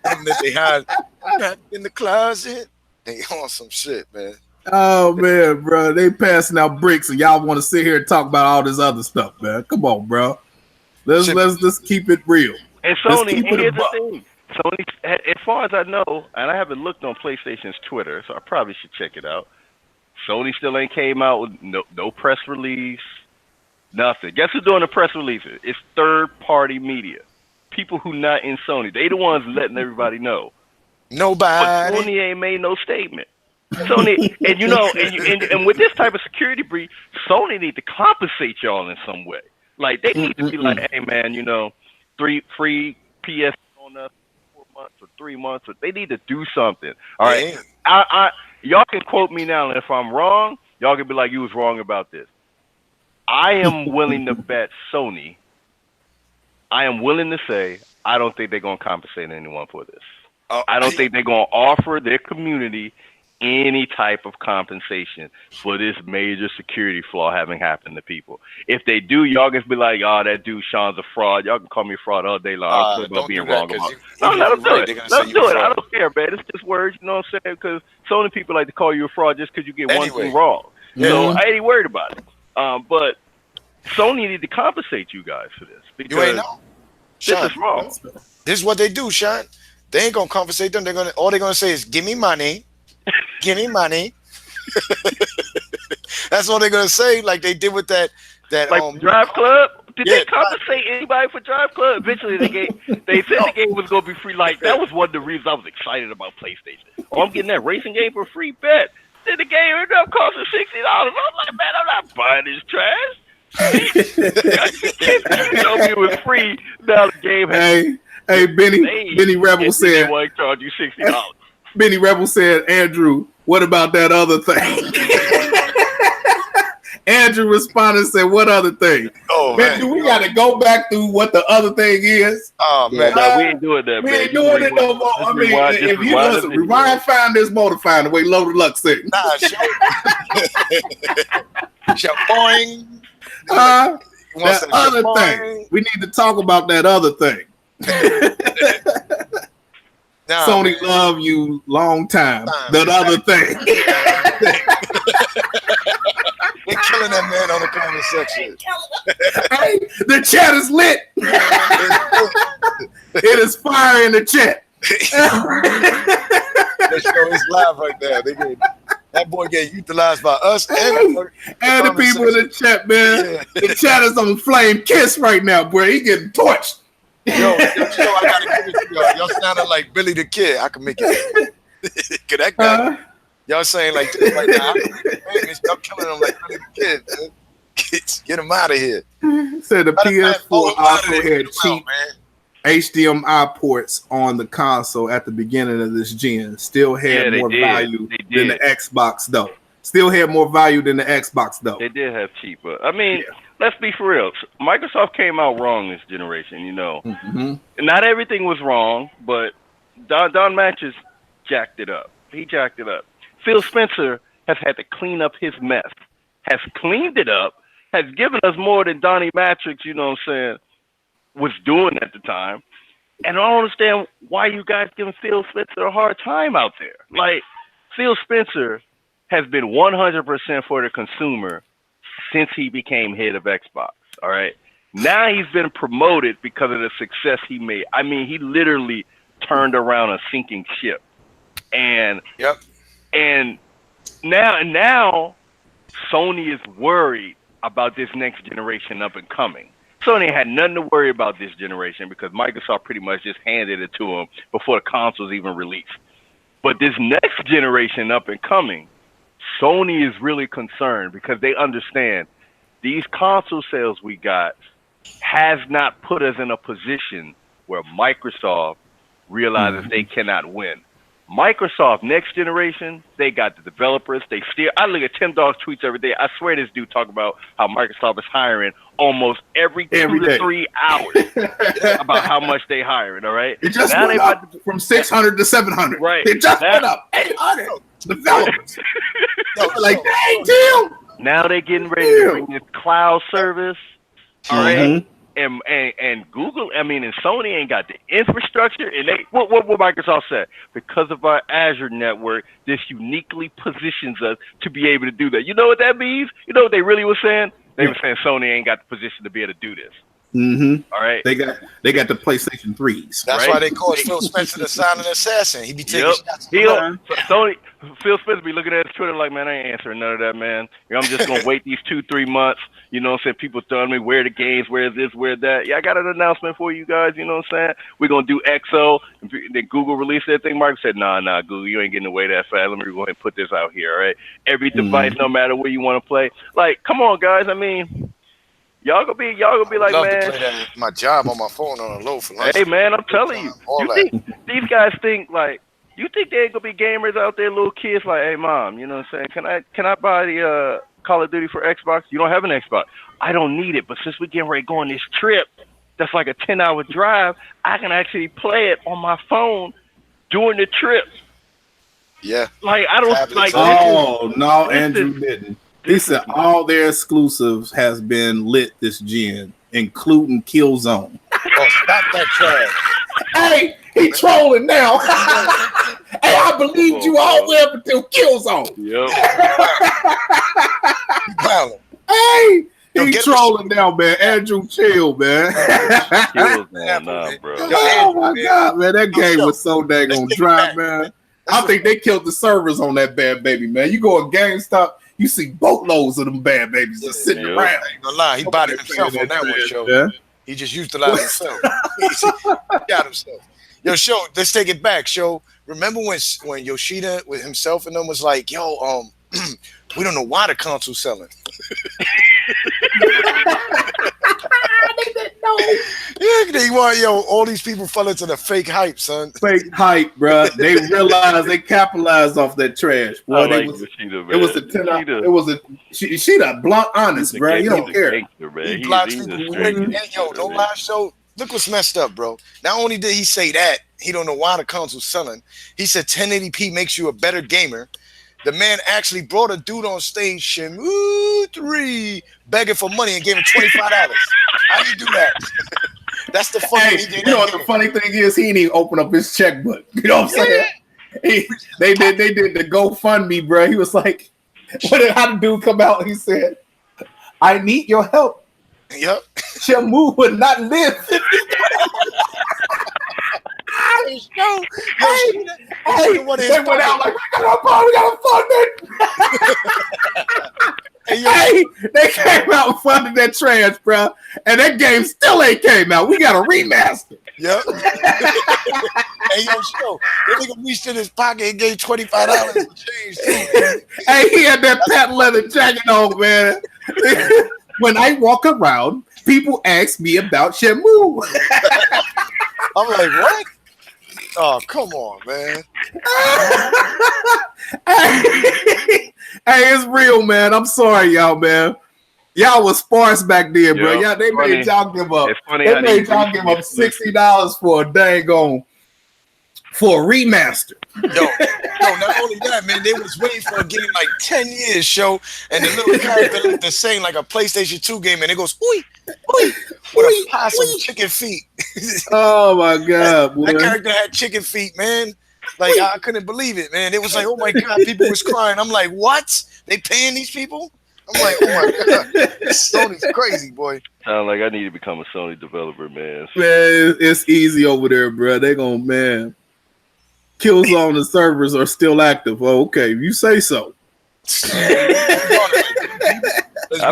That they had in the closet. They on some shit, man. Oh man, bro, they passing out bricks, and y'all want to sit here and talk about all this other stuff, man. Come on, bro. Let's just keep it real. And Sony, and here's the thing. Sony, as far as I know, and I haven't looked on PlayStation's Twitter, so I probably should check it out. Sony still ain't came out with no press release, nothing. Guess who's doing the press releases? It's third-party media. People who not in Sony. They the ones letting everybody know. Nobody. But Sony ain't made no statement. Sony, and you know, and with this type of security breach, Sony need to compensate y'all in some way. Like they need to be like, hey man, you know, free PS on us 4 months or 3 months. Or they need to do something. All right, y'all can quote me now, and if I'm wrong, y'all can be like, you was wrong about this. I am willing to bet Sony. I am willing to say I don't think they're gonna compensate anyone for this. I don't think they're going to offer their community any type of compensation for this major security flaw having happened to people. If they do, y'all can be like, oh, that dude Sean's a fraud. Y'all can call me a fraud all day long. I don't care about being wrong about it. No, let them do it. Let them do it. I don't care, man. It's just words, you know what I'm saying? Because so many people like to call you a fraud just because you get one thing wrong. Yeah. So I ain't worried about it. But Sony need to compensate you guys for this. Because you ain't know. This is wrong. This is what they do, Sean. They ain't gonna compensate them. All they're gonna say is, "Give me money, give me money." That's all they're gonna say, like they did with that like Drive Club. Did they compensate anybody for Drive Club? Eventually, they said the game was gonna be free. Like that was one of the reasons I was excited about PlayStation. Oh, I'm getting that racing game for free. Bet. Then the game ended up costing $60. I'm like, man, I'm not buying this trash. You told me it was free. Now the game has. Hey, Benny Rebel said, "Why charge you $60?" Benny Rebel said, Andrew, what about that other thing? Andrew responded and said, "What other thing?" Oh man, do we got to go back through what the other thing is? Oh man, no, we ain't doing that. We man. ain't doing it no more. I mean, if you listen, rewind, find this motor, find the way Loaded Luck said. Nah, show boing. That other thing. We need to talk about that other thing. Nah, Sony man. love you long time. That other thing. They're killing that man on the comment section. Hey, the chat is lit. It is fire in the chat. That show is live right there. That boy get utilized by us and the people in the chat, man. Yeah. The chat is on flame kiss right now, boy. He getting torched. Yo, I gotta give it to y'all. Y'all sounding like Billy the Kid. I can make it. Cause that guy, y'all saying like this right now. Y'all killing him like Billy the Kid, man. Get him out of here. Said the PS4 also had cheap HDMI ports on the console at the beginning of this gen. Still had more value than the Xbox, though. Still had more value than the Xbox, though. They did have cheaper. I mean, let's be for real. Microsoft came out wrong this generation, you know. Not everything was wrong, but Don Matches jacked it up. He jacked it up. Phil Spencer has had to clean up his mess. Has cleaned it up. Has given us more than Donnie Matrix, you know what I'm saying, was doing at the time. And I don't understand why you guys giving Phil Spencer a hard time out there. Like, Phil Spencer has been 100% for the consumer since he became head of Xbox, all right? Now he's been promoted because of the success he made. I mean, he literally turned around a sinking ship. And and now Sony is worried about this next generation up and coming. Sony had nothing to worry about this generation because Microsoft pretty much just handed it to them before the consoles even released. But this next generation up and coming, Sony is really concerned because they understand these console sales we got has not put us in a position where Microsoft realizes they cannot win. Microsoft next generation, they got the developers. They still, I look at Tim Dog's tweets every day. I swear this dude talk about how Microsoft is hiring almost every 2 to 3 hours about how much they hiring. All right, it just went up from 600 to 700. Right, it just went up 800 developers. Like, dang, Tim. Now they getting ready to bring this cloud service. All right. And Google, I mean, and Sony ain't got the infrastructure, and they what Microsoft said, because of our Azure network, this uniquely positions us to be able to do that. You know what that means? You know what they really were saying? They were saying Sony ain't got the position to be able to do this. All right, they got the PlayStation 3s. That's why they call Phil Spencer the silent assassin. He be taking shots. Sony, Phil Spencer be looking at his Twitter like, man, I ain't answering none of that, man. I'm just gonna wait these 2-3 months. You know what I'm saying? People telling me where the games, where this, where that. Yeah, I got an announcement for you guys. You know what I'm saying? We're gonna do XO. And then Google released that thing. Mark said, nah, Google, you ain't getting away that fast. Let me go ahead and put this out here. All right, every device, no matter where you want to play. Like, come on, guys. I mean, y'all gonna be like, love man. To play that, my job on my phone on a low for lunch. Hey, man, I'm telling you. Think these guys think like? You think there ain't gonna be gamers out there, little kids like, hey, mom, you know what I'm saying? Can I buy the Call of Duty for Xbox? You don't have an Xbox. I don't need it, but since we're getting ready to go on this trip, that's like a 10-hour drive, I can actually play it on my phone during the trip. Yeah. Like, I don't like. Oh no, Andrew didn't. He said all their exclusives has been lit this gen, including Killzone. Oh, stop that trash. Hey, he trolling now. Hey, I believed you all the way up until Killzone. Yep. Hey, he trolling now, man. Andrew, chill, man. Bro. Oh my God, man, that game was so dang on dry, man. I think they killed the servers on that bad baby, man. You go to GameStop, you see boatloads of them bad babies just sitting around. I ain't gonna lie, he bodied himself on that one show. Yeah. He just utilized himself. He got himself. Yo, show, let's take it back. Show, remember when Yoshida with himself and them was like, yo, we don't know why the console's selling. They didn't know. Yeah, Look at that, all these people fell into the fake hype, son. Fake hype, bro. They realized they capitalized off that trash. Boy, it was a 10 out. It was a she that blunt honest, bro. You don't care. He blocks people. No lie, show. Look what's messed up, bro. Not only did he say that, he don't know why the console's selling. He said 1080p makes you a better gamer. The man actually brought a dude on stage, Shenmue 3, begging for money and gave him $25. How do you do that? That's the funny thing. You know what the funny thing is? He didn't even open up his checkbook. You know what I'm saying? They did the GoFundMe, bro. He was like, how the dude come out? He said, I need your help. Yep. Shenmue would not live. They went out like, we gotta fund it. They came out and funded that trash, bro. And that game still ain't came out. We got a remaster. Yep. That nigga reached in his pocket and gave $25 for change. Hey, he had that patent leather jacket on, man. When I walk around, people ask me about Shenmue. I'm like, what? Oh, come on, man. Hey, it's real, man. I'm sorry, y'all, man. Y'all was sparse back then, bro. Y'all, they made y'all give up. They made y'all give up $60 for a dang on for a remaster. Yo, not only that, man, they was waiting for a game like 10 years, show, and the little character looked the same like a PlayStation 2 game, and it goes, oi, oi, with a possum chicken feet. Oh my God, boy. That character had chicken feet, man. Like, I couldn't believe it, man. It was like, oh my God, people was crying. I'm like, what? They paying these people? I'm like, oh my God, Sony's crazy, boy. Sound like I need to become a Sony developer, man. Man, it's easy over there, bro. They gonna, man. Killzone the servers are still active. Oh, okay, you say so. I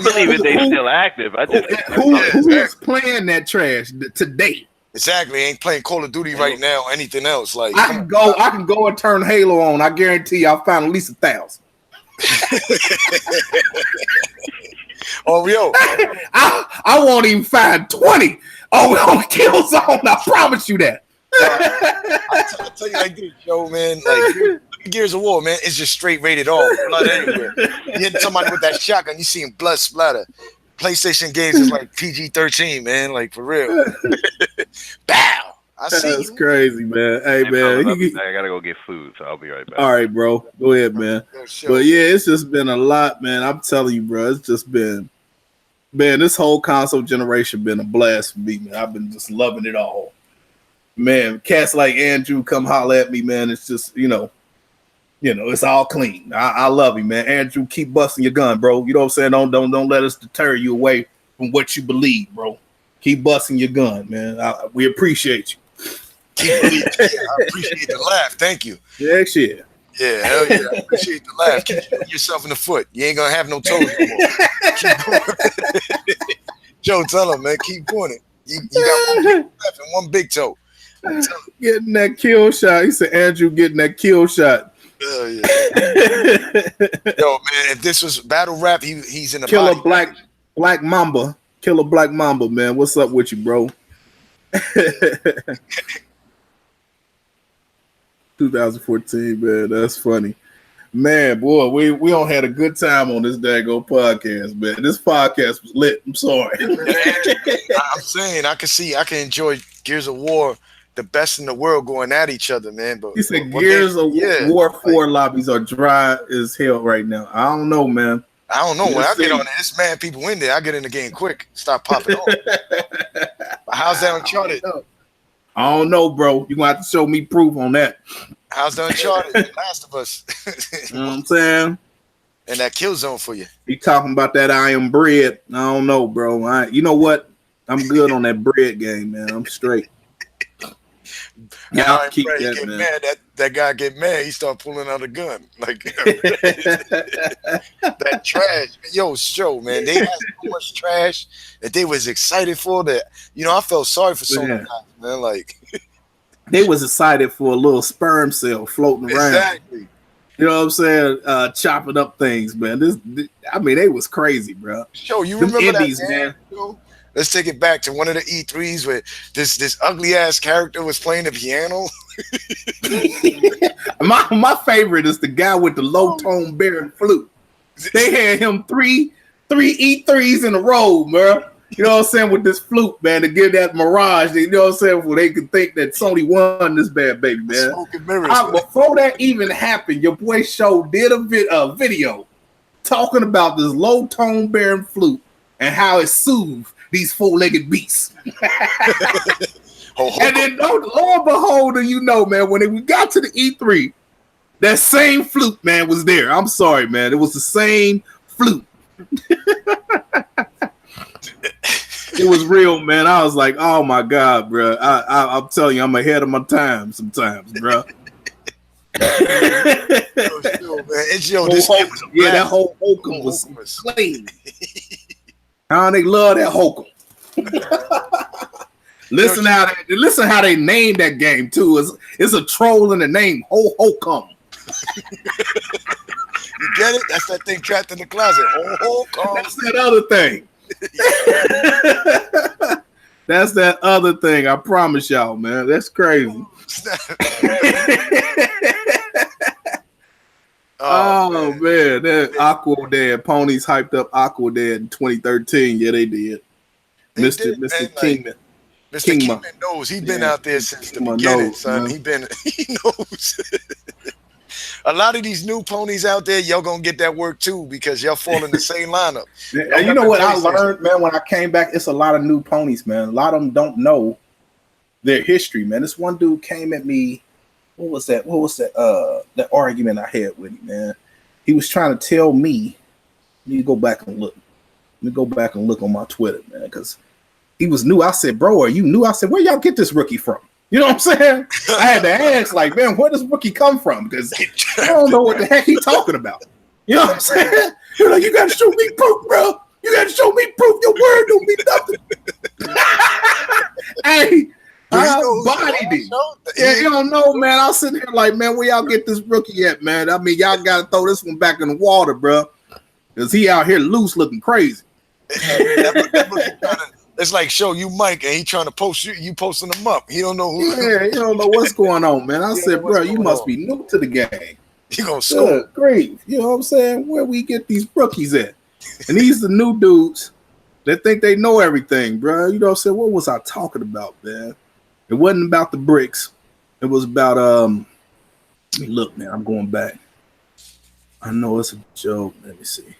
believe it. They still active. I just who's playing that trash today? Exactly, ain't playing Call of Duty right now. Anything else? Like I can go and turn Halo on. I guarantee you, I'll find at least 1,000. Oh, yo, I won't even find 20. Oh, on Killzone. I promise you that. I'll tell you like this, yo, man. Like Gears of War, man, it's just straight rated R. Blood everywhere. You hit somebody with that shotgun, you seeing blood splatter. PlayStation games is like PG-13, man. Like for real. Bow. That's crazy, man. Hey, man. I gotta go get food, so I'll be right back. All right, bro. Go ahead, man. But yeah, it's just been a lot, man. I'm telling you, bro. It's just been, man, this whole console generation been a blast for me, man. I've been just loving it all. Man, cats like Andrew come holler at me, man. It's just, you know, it's all clean. I love you, man. Andrew, keep busting your gun, bro. You know what I'm saying? Don't let us deter you away from what you believe, bro. Keep busting your gun, man. We appreciate you. I appreciate the laugh. Thank you. Yeah, shit. Yeah, hell yeah. I appreciate the laugh. Keep shooting yourself in the foot. You ain't gonna have no toes no more. Keep going. Joe, tell him, man. Keep doing it. You got one big left and one big toe. Getting that kill shot. He said Andrew getting that kill shot. Yeah. Yo, man, if this was battle rap, he's in the Killer Black Mamba. Killer Black Mamba, man. What's up with you, bro? 2014, man. That's funny. Man, boy, we don't had a good time on this daggone podcast, man. This podcast was lit. I'm sorry. I'm saying I can enjoy Gears of War, the best in the world, going at each other, man. But he said Gears of War 4 lobbies are dry as hell right now. I don't know, man. I don't know. When I get on there, it's mad people in there. I get in the game quick. Stop popping off. How's that Uncharted? I don't know, bro. You're going to have to show me proof on that. How's the Uncharted? Last of Us. You know what I'm saying? And that Killzone for you. He talking about that I am bread. I don't know, bro. You know what? I'm good on that bread game, man. I'm straight. Yeah, keep that, get man. Mad. That guy get mad. He start pulling out a gun. Like that trash. Yo, show, man. They had so much trash that they was excited for that. You know, I felt sorry for Sony, man. Like they was excited for a little sperm cell floating around. Exactly. You know what I'm saying? Chopping up things, man. I mean, they was crazy, bro. Show, you remember indies, that man? Let's take it back to one of the E3s where this ugly ass character was playing the piano. my favorite is the guy with the low tone bearing flute. They had him three E3s in a row, bro. You know what I'm saying, with this flute, man, to give that mirage. You know what I'm saying, where they could think that Sony won this bad baby, man. Before that even happened, your boy Show did a video talking about this low tone bearing flute and how it soothed these four-legged beasts. And then, lo and behold, you know, man, when we got to the E3, that same flute, man, was there. I'm sorry, man. It was the same flute. It was real, man. I was like, oh, my God, bro. I'm telling you, I'm ahead of my time sometimes, bro. That whole hokum was clean. How they love that hokum. Listen how they named that game too. It's a troll in the name. Ho hokum. You get it? That's that thing trapped in the closet. Ho hokum. That's that other thing. That's that other thing. I promise y'all, man. That's crazy. Oh man, that Aqua Dad ponies hyped up Aqua Dad in 2013. Yeah, they did. Mr. Kingman. Mr. Kingman knows. He's been out there since the beginning, son. He knows. A lot of these new ponies out there, y'all gonna get that work too because y'all fall in the same lineup. You know what I learned, man, when I came back? It's a lot of new ponies, man. A lot of them don't know their history, man. This one dude came at me. What was that? That argument I had with him, man? He was trying to tell me. Let me go back and look. Let me go back and look on my Twitter, man, because he was new. I said, bro, are you new? I said, where y'all get this rookie from? You know what I'm saying? I had to ask, like, man, where does rookie come from? Because I don't know what the heck he's talking about. You know what I'm saying? You're like, you got to show me proof, bro. You got to show me proof. Your word don't mean nothing. Hey, I bodied him. Yeah, you don't know, man. I was sitting here like, man, where y'all get this rookie at, man? I mean, y'all got to throw this one back in the water, bro. Because he out here loose looking crazy. It's like show you Mike and he trying to post you posting him up. He don't know who. Yeah, you don't know what's going on, man. I said, bro, you must be new to the game. You gonna score? Great. You know what I'm saying? Where we get these rookies at? And these are the new dudes that think they know everything, bro. You know what I'm saying? What was I talking about, man? It wasn't about the bricks. It was about let me look, man. I'm going back. I know it's a joke. Let me see.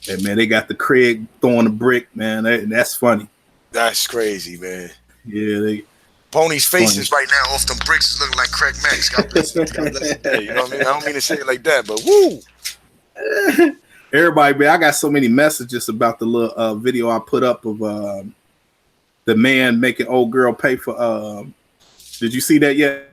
Hey, man, they got the Craig throwing a brick, man. That's funny. That's crazy, man. Yeah, Pony's faces right now off them bricks is looking like Craig Max. God bless him. You know what I mean? I don't mean to say it like that, but woo! Everybody, man, I got so many messages about the little video I put up of the man making old girl pay for. Did you see that yet?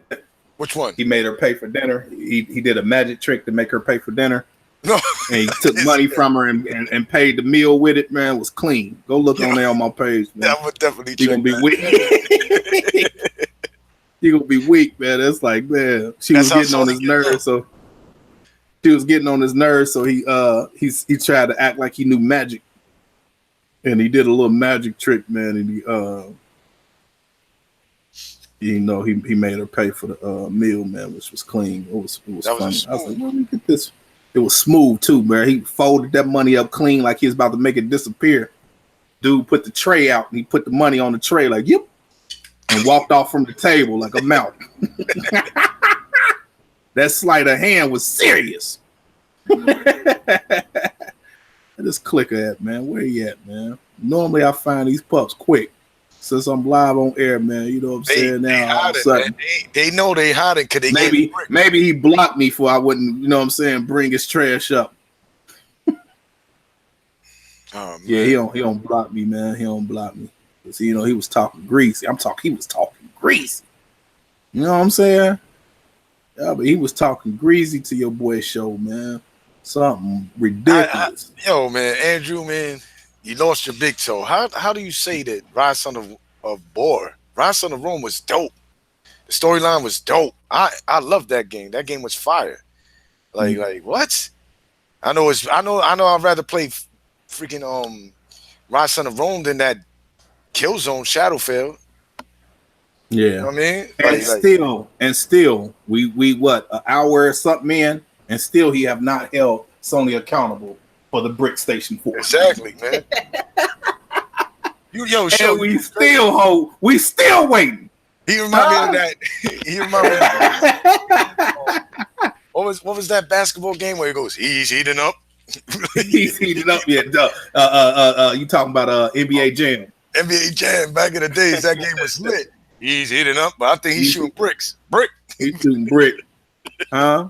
Which one? He made her pay for dinner. He did a magic trick to make her pay for dinner. No, and he took money from her and paid the meal with it. Man, it was clean. Go look on there on my page, man. That would definitely. You're gonna be weak. You're gonna be weak, man. That's like, man. She was getting on his nerves, so he tried to act like he knew magic, and he did a little magic trick, man. And he made her pay for the meal, man, which was clean. It was funny. I was like, well, look at this. It was smooth too, man. He folded that money up clean like he was about to make it disappear. Dude put the tray out and he put the money on the tray like, yep, and walked off from the table like a mountain. That sleight of hand was serious. This clicker at, man? Where you at, man? Normally I find these pups quick. Since I'm live on air, man, you know what I'm saying? Now all of a sudden, they know they hiding because maybe he blocked me for I wouldn't, you know what I'm saying, bring his trash up. Yeah, he don't block me, man. He don't block me. Cause he was talking greasy. He was talking greasy. You know what I'm saying? Yeah, but he was talking greasy to your boy Show, man. Something ridiculous. Yo, man, Andrew, man. You lost your big toe. How do you say that Rise Son of Boar? Rise Son of Rome was dope. The storyline was dope. I love that game. That game was fire. Like what? I know I'd rather play freaking Rise Son of Rome than that Killzone Shadowfell. Yeah, you know what I mean, and still, we what, an hour or something in, and still he have not held Sony accountable for the Brick Station 4. Exactly, man. And we still waiting. He reminded me of that. He reminded me of that. What was that basketball game where he goes, he's heating up? He's heating up, yeah. You talking about NBA Jam. NBA Jam, back in the days, that game was lit. He's heating up, but I think he's shooting bricks. He's shooting brick. Huh?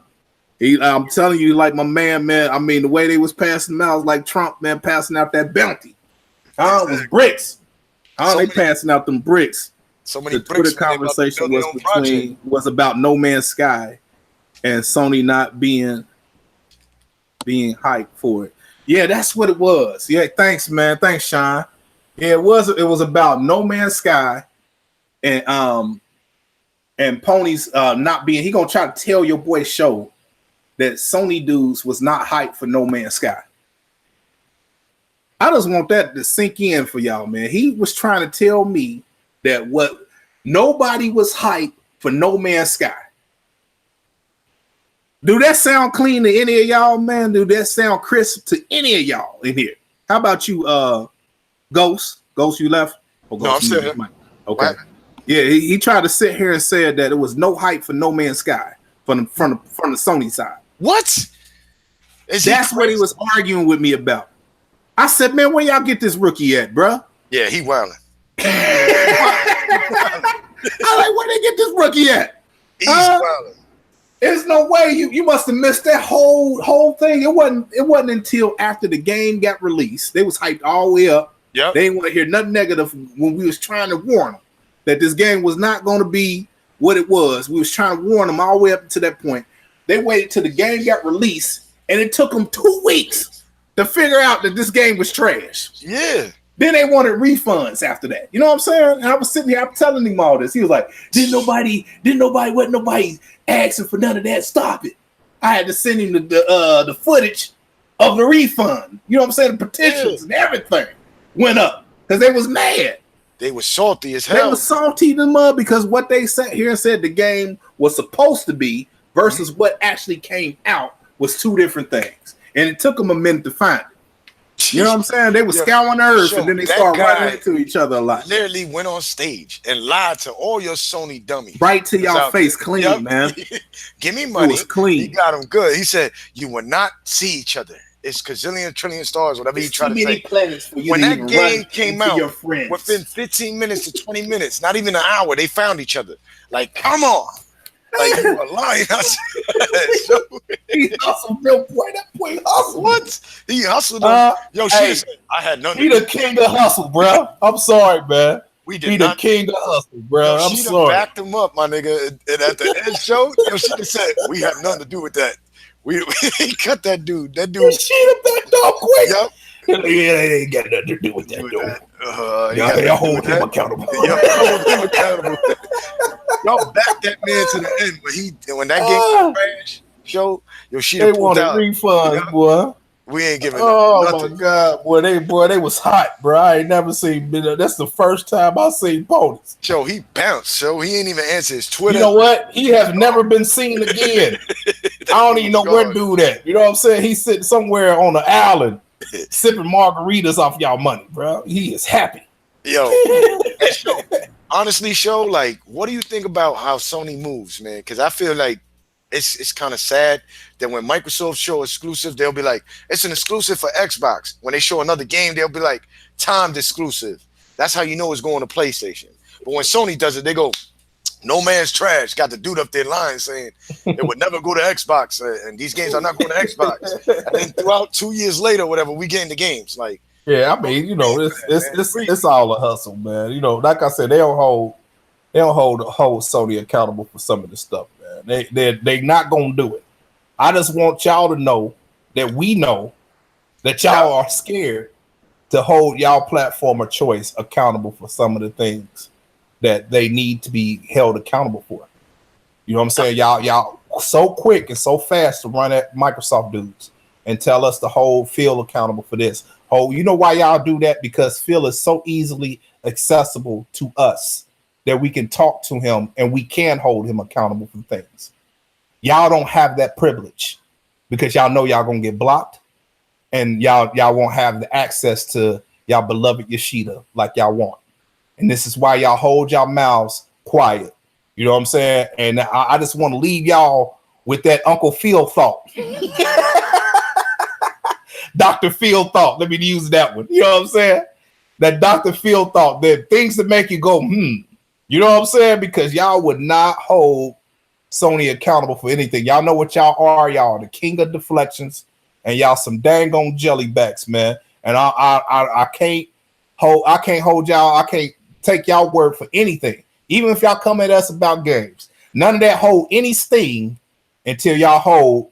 I'm telling you, like my man. I mean, the way they was passing them out was like Trump, man, passing out that bounty. It was bricks. They passing out them bricks. So many the Twitter conversation was about No Man's Sky and Sony not being hyped for it. Yeah, that's what it was. Yeah, thanks, man. Thanks, Sean. Yeah, it was about No Man's Sky and Pony's not being. He gonna try to tell your boy Show that Sony dudes was not hyped for No Man's Sky. I just want that to sink in for y'all, man. He was trying to tell me that nobody was hyped for No Man's Sky. Do that sound clean to any of y'all, man? Do that sound crisp to any of y'all in here? How about you, Ghost? Ghost, you left? No, I'm still here. Okay. Yeah, he tried to sit here and said that it was no hype for No Man's Sky from the Sony side. What? That's what he was arguing with me about. I said, man, where y'all get this rookie at, bro? Yeah, he wildin'. I like, where they get this rookie at? He's wildin'. There's no way you must have missed that whole thing. It wasn't until after the game got released. They was hyped all the way up. Yep. They didn't want to hear nothing negative when we was trying to warn them that this game was not going to be what it was. We was trying to warn them all the way up to that point. They waited till the game got released, and it took them 2 weeks to figure out that this game was trash. Yeah. Then they wanted refunds after that. You know what I'm saying? And I was sitting here, I'm telling him all this. He was like, wasn't nobody asking for none of that. Stop it. I had to send him the footage of the refund. You know what I'm saying? The petitions and everything went up because they was mad. They was salty as hell. They was salty in the mud because what they sat here and said the game was supposed to be versus what actually came out was two different things. And it took them a minute to find it. You know what I'm saying? They were scouring earth and then they started running into each other a lot. Literally went on stage and lied to all your Sony dummies. Right to y'all face, clean, man. Give me money. It was clean. He got them good. He said, you will not see each other. It's gazillion, trillion stars, whatever he tried to say. For you when to that game came out, within 15 minutes to 20 minutes, not even an hour, they found each other. Like, come on. Like, you a lying. He hustled, real boy. That boy hustled. What? He hustled. Yo, hey, said, I had nothing. He the king of hustle, bro. I'm sorry, man. He the king of hustle, bro. Yo, I'm sorry. Backed him up, my nigga. And at the end show, yo, she just said, we have nothing to do with that. We cut that dude. That dude. She hit that dog quick. Yep. Yeah, they ain't got nothing to do with that, dude. Y'all hold him accountable. Y'all hold him accountable. Y'all back that man to the end when that game crashed. Show yo, she they wanted refunds, boy. We ain't giving. Oh my god, boy, they was hot, bro. I ain't never seen. That's the first time I seen ponies. Show he bounced. Show he ain't even answer his Twitter. You know what? He has never been seen again. I don't even know where to do that. You know what I'm saying? He's sitting somewhere on the island sipping margaritas off y'all money, bro. He is happy. Yo, Show, honestly, Show, like, what do you think about how Sony moves, man? Because I feel like it's kind of sad that when Microsoft show exclusive, they'll be like, it's an exclusive for Xbox. When they show another game, they'll be like, timed exclusive. That's how you know it's going to PlayStation. But when Sony does it, they go, No Man's trash. Got the dude up there lying saying it would never go to Xbox, and these games are not going to Xbox. And then throughout 2 years later, whatever, we get into games. Like, yeah, I mean, you know, it's all a hustle, man. You know, like I said, they don't hold Sony accountable for some of this stuff, man. They not gonna do it. I just want y'all to know that we know that y'all are scared to hold y'all platform of choice accountable for some of the things that they need to be held accountable for. You know what I'm saying? Y'all so quick and so fast to run at Microsoft dudes. and tell us to hold Phil accountable for this. Oh, you know why y'all do that? Because Phil is so easily accessible to us that we can talk to him and we can hold him accountable for things. Y'all don't have that privilege because y'all know y'all gonna get blocked and y'all won't have the access to y'all beloved Yoshida like y'all want. And this is why y'all hold y'all mouths quiet. You know what I'm saying? And I just want to leave y'all with that Uncle Phil thought. Dr. Phil thought. Let me use that one. You know what I'm saying? That Dr. Phil thought, that things that make you go, You know what I'm saying? Because y'all would not hold Sony accountable for anything. Y'all know what y'all are. Y'all are the king of deflections, and y'all some dang on jellybacks, man. And I can't hold y'all. I can't take y'all word for anything. Even if y'all come at us about games, none of that hold any sting until y'all hold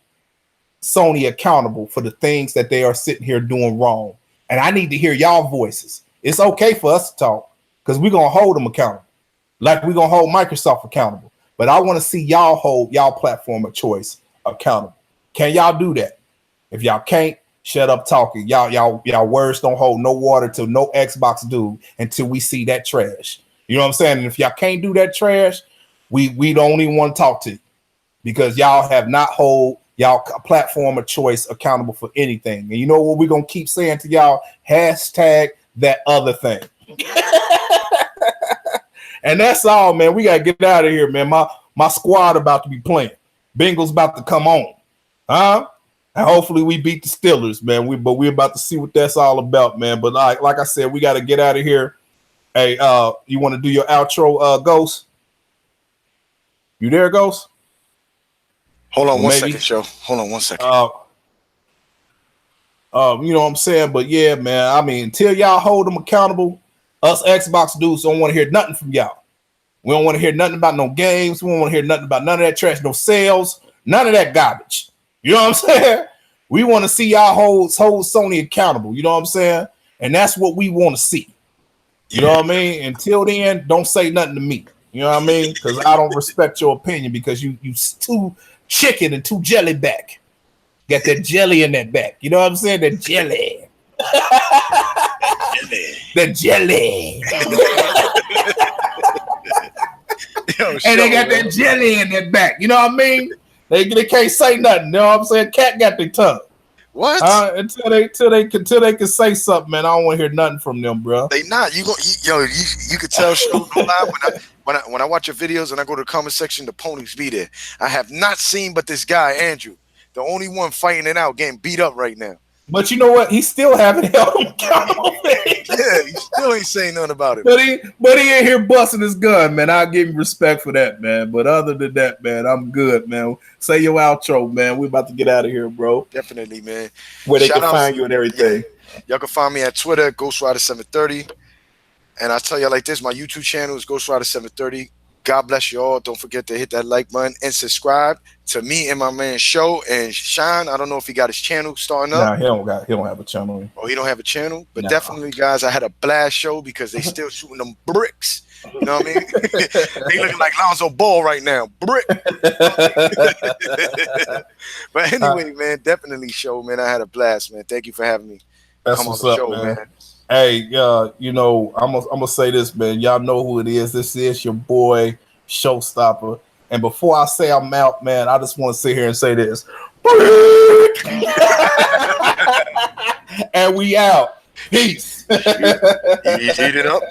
Sony accountable for the things that they are sitting here doing wrong. And I need to hear y'all voices. It's okay for us to talk because we're going to hold them accountable. Like we're going to hold Microsoft accountable. But I want to see y'all hold y'all platform of choice accountable. Can y'all do that? If y'all can't, shut up talking. Y'all words don't hold no water to no Xbox dude until we see that trash. You know what I'm saying? And if y'all can't do that trash, we don't even want to talk to you because y'all have not hold y'all platform of choice accountable for anything. And you know what we're going to keep saying to y'all? Hashtag that other thing. And that's all, man. We got to get out of here, man. My squad about to be playing. Bengals about to come on. Huh? And hopefully we beat the Steelers, man. We're about to see what that's all about, man. But like I said, we got to get out of here. Hey, you want to do your outro, Ghost? You there, Ghost? Hold on one second, Joe. Hold on 1 second. You know what I'm saying? But yeah, man, I mean, until y'all hold them accountable, us Xbox dudes don't want to hear nothing from y'all. We don't want to hear nothing about no games. We don't want to hear nothing about none of that trash, no sales, none of that garbage. You know what I'm saying? We want to see y'all hold Sony accountable. You know what I'm saying? And that's what we want to see. You know what I mean? Until then, don't say nothing to me. You know what I mean? Because I don't respect your opinion because you too chicken and too jelly back. Got that jelly in that back. You know what I'm saying? That jelly. The jelly. And they got that jelly in that back. You know what I mean? They can't say nothing. You know what I'm saying? Cat got their tongue. What? Until they can say something, man. I don't want to hear nothing from them, bro. They not. You could tell. Show no lie when I watch your videos and I go to the comment section, the ponies be there. I have not seen but this guy Andrew, the only one fighting it out, getting beat up right now. But you know what? He still haven't held him accountable. Yeah, he still ain't saying nothing about it. But he in here busting his gun, man. I give him respect for that, man. But other than that, man, I'm good, man. Say your outro, man. We about to get out of here, bro. Definitely, man. Where they can find you and everything. Yeah. Y'all can find me at Twitter, GhostRider730. And I tell you like this, my YouTube channel is GhostRider730. God bless you all. Don't forget to hit that like button and subscribe to me and my man Show and Shine. I don't know if he got his channel starting up. Nah, he don't have a channel. Oh, he don't have a channel? But definitely, guys, I had a blast show because they still shooting them bricks. You know what I mean? They looking like Lonzo Ball right now. Brick. But anyway, man, definitely Show, man. I had a blast, man. Thank you for having me. That's Come what's on the up, show, man. Hey, you know, I'm gonna say this, man. Y'all know who it is. This is your boy Showstopper. And before I say I'm out, man, I just want to sit here and say this. And we out. Peace. Eat it up.